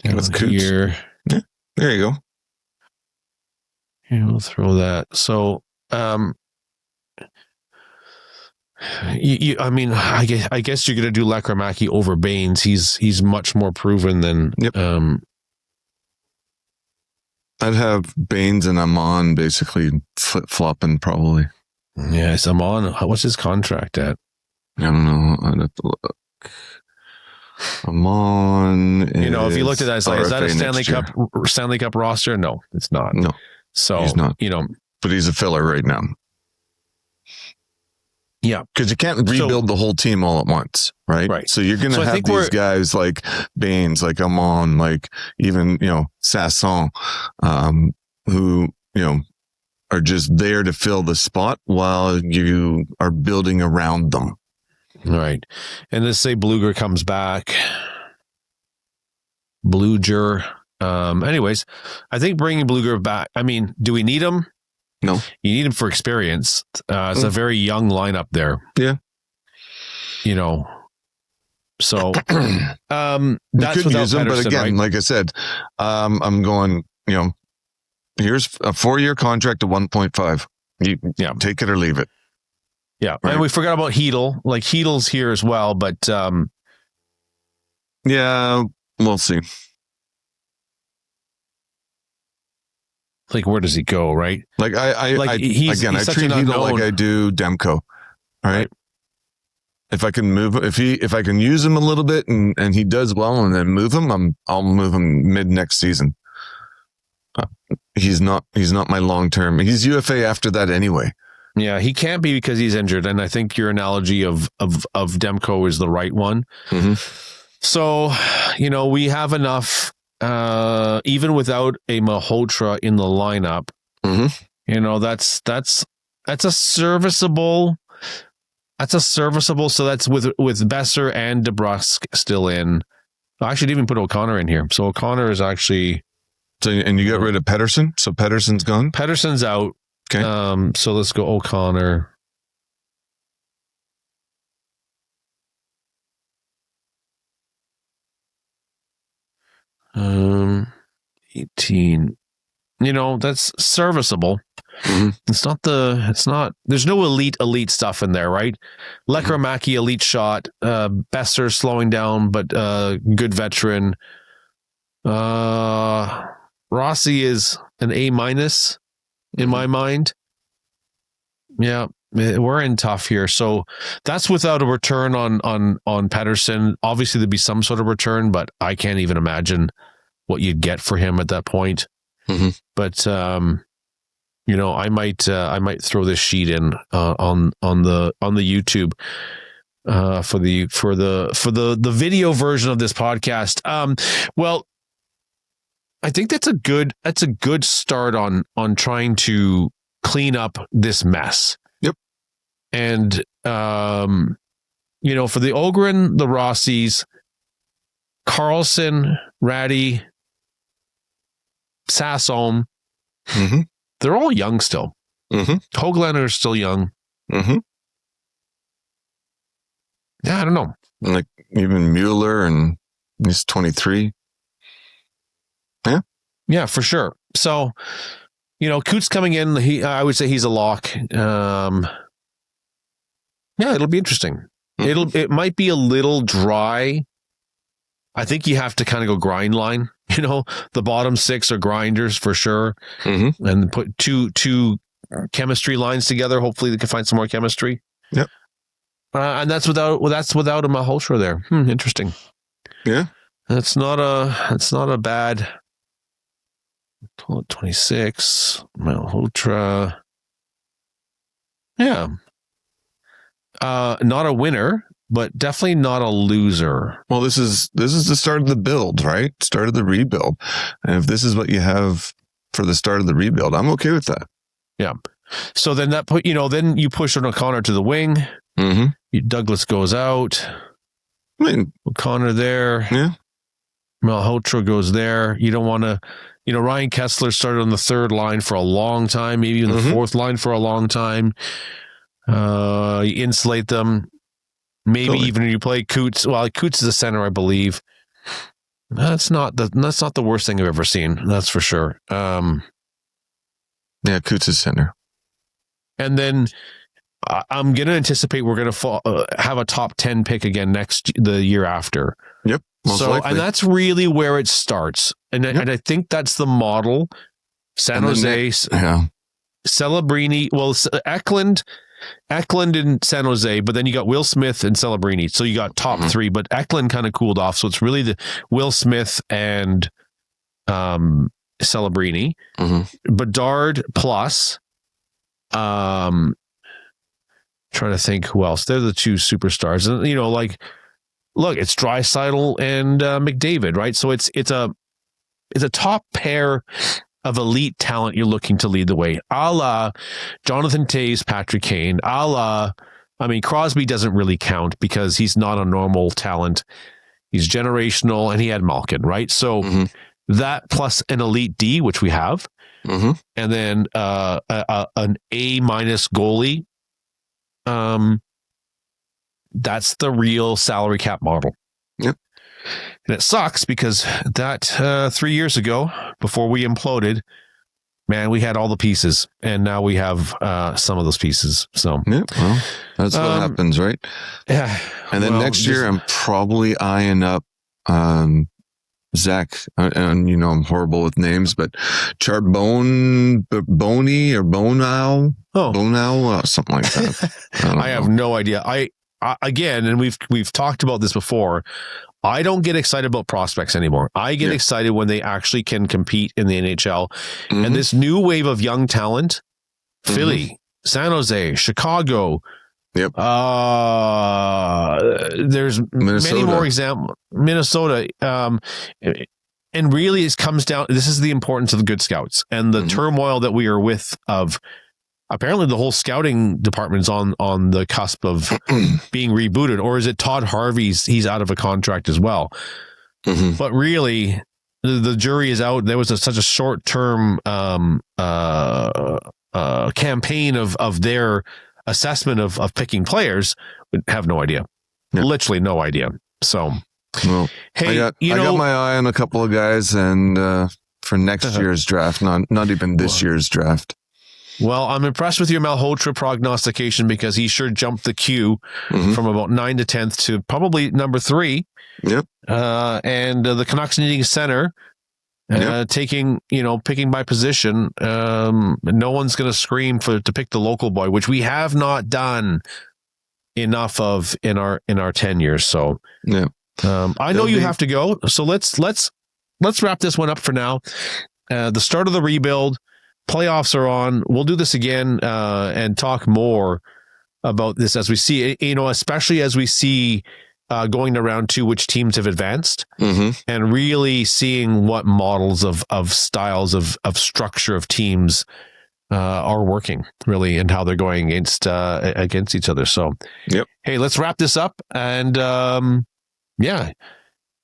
C: down here.
D: Yeah, there you go.
C: Yeah, we'll throw that. So, I guess you're going to do Leckermacki over Baines. He's much more proven than.
D: Yep. I'd have Baines and Amon basically flip-flopping probably.
C: Yes, Amon. What's his contract at?
D: I don't know. I'd have to look. Amon.
C: If you looked at that, it's like, is that a Stanley Cup roster? No, it's not.
D: No.
C: So
D: he's not. But he's a filler right now.
C: Yeah.
D: Because you can't rebuild the whole team all at once, right?
C: Right.
D: So you're going to have these guys like Baines, like Amon, like even, Sasson, who, are just there to fill the spot while you are building around them.
C: Right. And let's say Bluger comes back. Bluger. Anyways, I think bringing Bluger back, do we need him?
D: No.
C: You need him for experience. It's a very young lineup there.
D: Yeah.
C: So
D: that's
C: without
D: use him,
C: Pedersen,
D: but again,
C: right?
D: like I said, I'm going, here's a 4-year contract of 1.5. You take it or leave it.
C: Yeah.
D: Right.
C: And we forgot about Hedel. Like Hedel's here as well, but
D: yeah, we'll see.
C: Like, where does he go, right?
D: Like I treat Hedel like I do Demko, right? If I can move, if I can use him a little bit and he does well and then move him, I'll move him mid next season. He's not my long term. He's UFA after that anyway.
C: Yeah, he can't be because he's injured, and I think your analogy of Demko is the right one.
D: Mm-hmm.
C: So, we have enough. Even without a Malhotra in the lineup, that's a serviceable. So that's with Besser and DeBrusk still in. I should even put O'Connor in here. So O'Connor is actually.
D: So and you got rid of Pedersen. So Pedersen's gone.
C: Pedersen's out.
D: Okay.
C: So let's go O'Connor. 18. That's serviceable.
D: Mm-hmm.
C: It's not, there's no elite stuff in there, right? Leckermacki, elite shot. Besser slowing down, but good veteran. Rossi is an A- in my mind. Yeah. We're in tough here. So that's without a return on Pedersen. Obviously there'd be some sort of return, but I can't even imagine what you'd get for him at that point.
D: Mm-hmm.
C: But I might throw this sheet in on the YouTube for the video version of this podcast. Well, I think that's a good start on trying to clean up this mess.
D: Yep.
C: And for the Ogren, the Rossies, Carlson, Ratty, Sasholm, they're all young still. Höglander is still young. Yeah, I don't know.
D: Like even Mueller, and he's 23.
C: Yeah, for sure. So, Coots coming in, I would say he's a lock. Yeah, it'll be interesting. It might be a little dry. I think you have to kind of go grind line. The bottom 6 are grinders for sure, and put two chemistry lines together. Hopefully, they can find some more chemistry.
D: Yep.
C: And that's without a Malhotra there. Interesting.
D: Yeah,
C: that's not a bad. 26 Malhotra. Yeah. Not a winner, but definitely not a loser.
D: Well, this is the start of the build, right? Start of the rebuild. And if this is what you have for the start of the rebuild, I'm okay with that.
C: Yeah. So then then you push on O'Connor to the wing. Douglas goes out.
D: I mean,
C: O'Connor there.
D: Yeah.
C: Malhotra goes there. You don't want to, Ryan Kessler started on the 3rd line for a long time, maybe even the 4th line for a long time. You insulate them. Maybe even you play Coots. Well, Coots is a center, I believe. That's not the worst thing I've ever seen. That's for sure.
D: Yeah, Coots is center.
C: And then I'm going to anticipate we're going to have a top 10 pick again the year after.
D: Yep. Likely.
C: And that's really where it starts. And I think that's the model. San Jose, Celebrini, Eklund in San Jose, but then you got Will Smith and Celebrini. So you got top 3, but Eklund kind of cooled off. So it's really the Will Smith and Celebrini. Bedard plus, trying to think who else. They're the 2 superstars. And, look, it's Draisaitl and McDavid, right? So it's a top pair of elite talent you're looking to lead the way. A la Jonathan Toews, Patrick Kane. Crosby doesn't really count because he's not a normal talent. He's generational, and he had Malkin, right? So that plus an elite D, which we have, and then an A- goalie. That's the real salary cap model.
D: Yep.
C: And it sucks because that 3 years ago, before we imploded, man, we had all the pieces, and now we have some of those pieces. So
D: yeah, well, that's what happens, right?
C: Yeah.
D: And then next year, I'm probably eyeing up Zach, and I'm horrible with names, but Charbonne, Boney or Bonau, Bonau, something like that.
C: I have no idea. Again, and we've talked about this before, I don't get excited about prospects anymore. I get excited when they actually can compete in the NHL. And this new wave of young talent, Philly, San Jose, Chicago, there's
D: Minnesota.
C: many more examples. Minnesota. And really it comes down, this is the importance of the good scouts and the turmoil that we are with of apparently the whole scouting department is on the cusp of being rebooted, or is it Todd Harvey's? He's out of a contract as well. But really, the jury is out. There was such a short-term campaign of their assessment of picking players. Have no idea, literally no idea. So,
D: well,
C: hey,
D: I got my eye on a couple of guys, and for next year's draft, not even this year's draft.
C: Well, I'm impressed with your Malhotra prognostication because he sure jumped the queue from about 9 to 10th to probably number 3.
D: Yep.
C: And the Canucks needing a center, picking by position. No one's going to scream to pick the local boy, which we have not done enough of in our tenure. So I know you have to go. So let's wrap this one up for now. The start of the rebuild. Playoffs are on. We'll do this again and talk more about this as we see, especially as we see going to round 2, which teams have advanced and really seeing what models of styles of structure of teams are working really and how they're going against each other. So, hey, let's wrap this up. And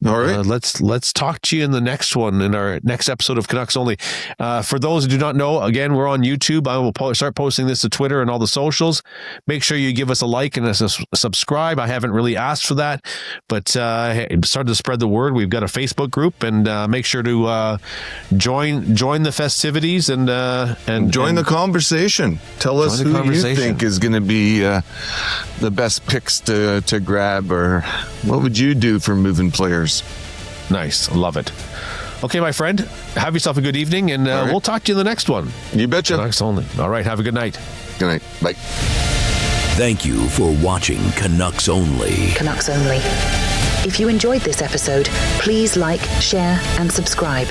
D: All right.
C: Let's talk to you in the next one, in our next episode of Canucks Only. For those who do not know, again, we're on YouTube. I will start posting this to Twitter and all the socials. Make sure you give us a like and a subscribe. I haven't really asked for that, but started to spread the word. We've got a Facebook group, and make sure to join the festivities and
D: join the conversation. Tell us who you think is going to be the best picks to grab, or what would you do for moving players?
C: Nice. Love it. Okay, my friend, have yourself a good evening, and we'll talk to you in the next one.
D: You betcha.
C: Canucks Only. All right, have a good night.
D: Good night. Bye.
A: Thank you for watching Canucks Only.
B: Canucks Only. If you enjoyed this episode, please like, share, and subscribe.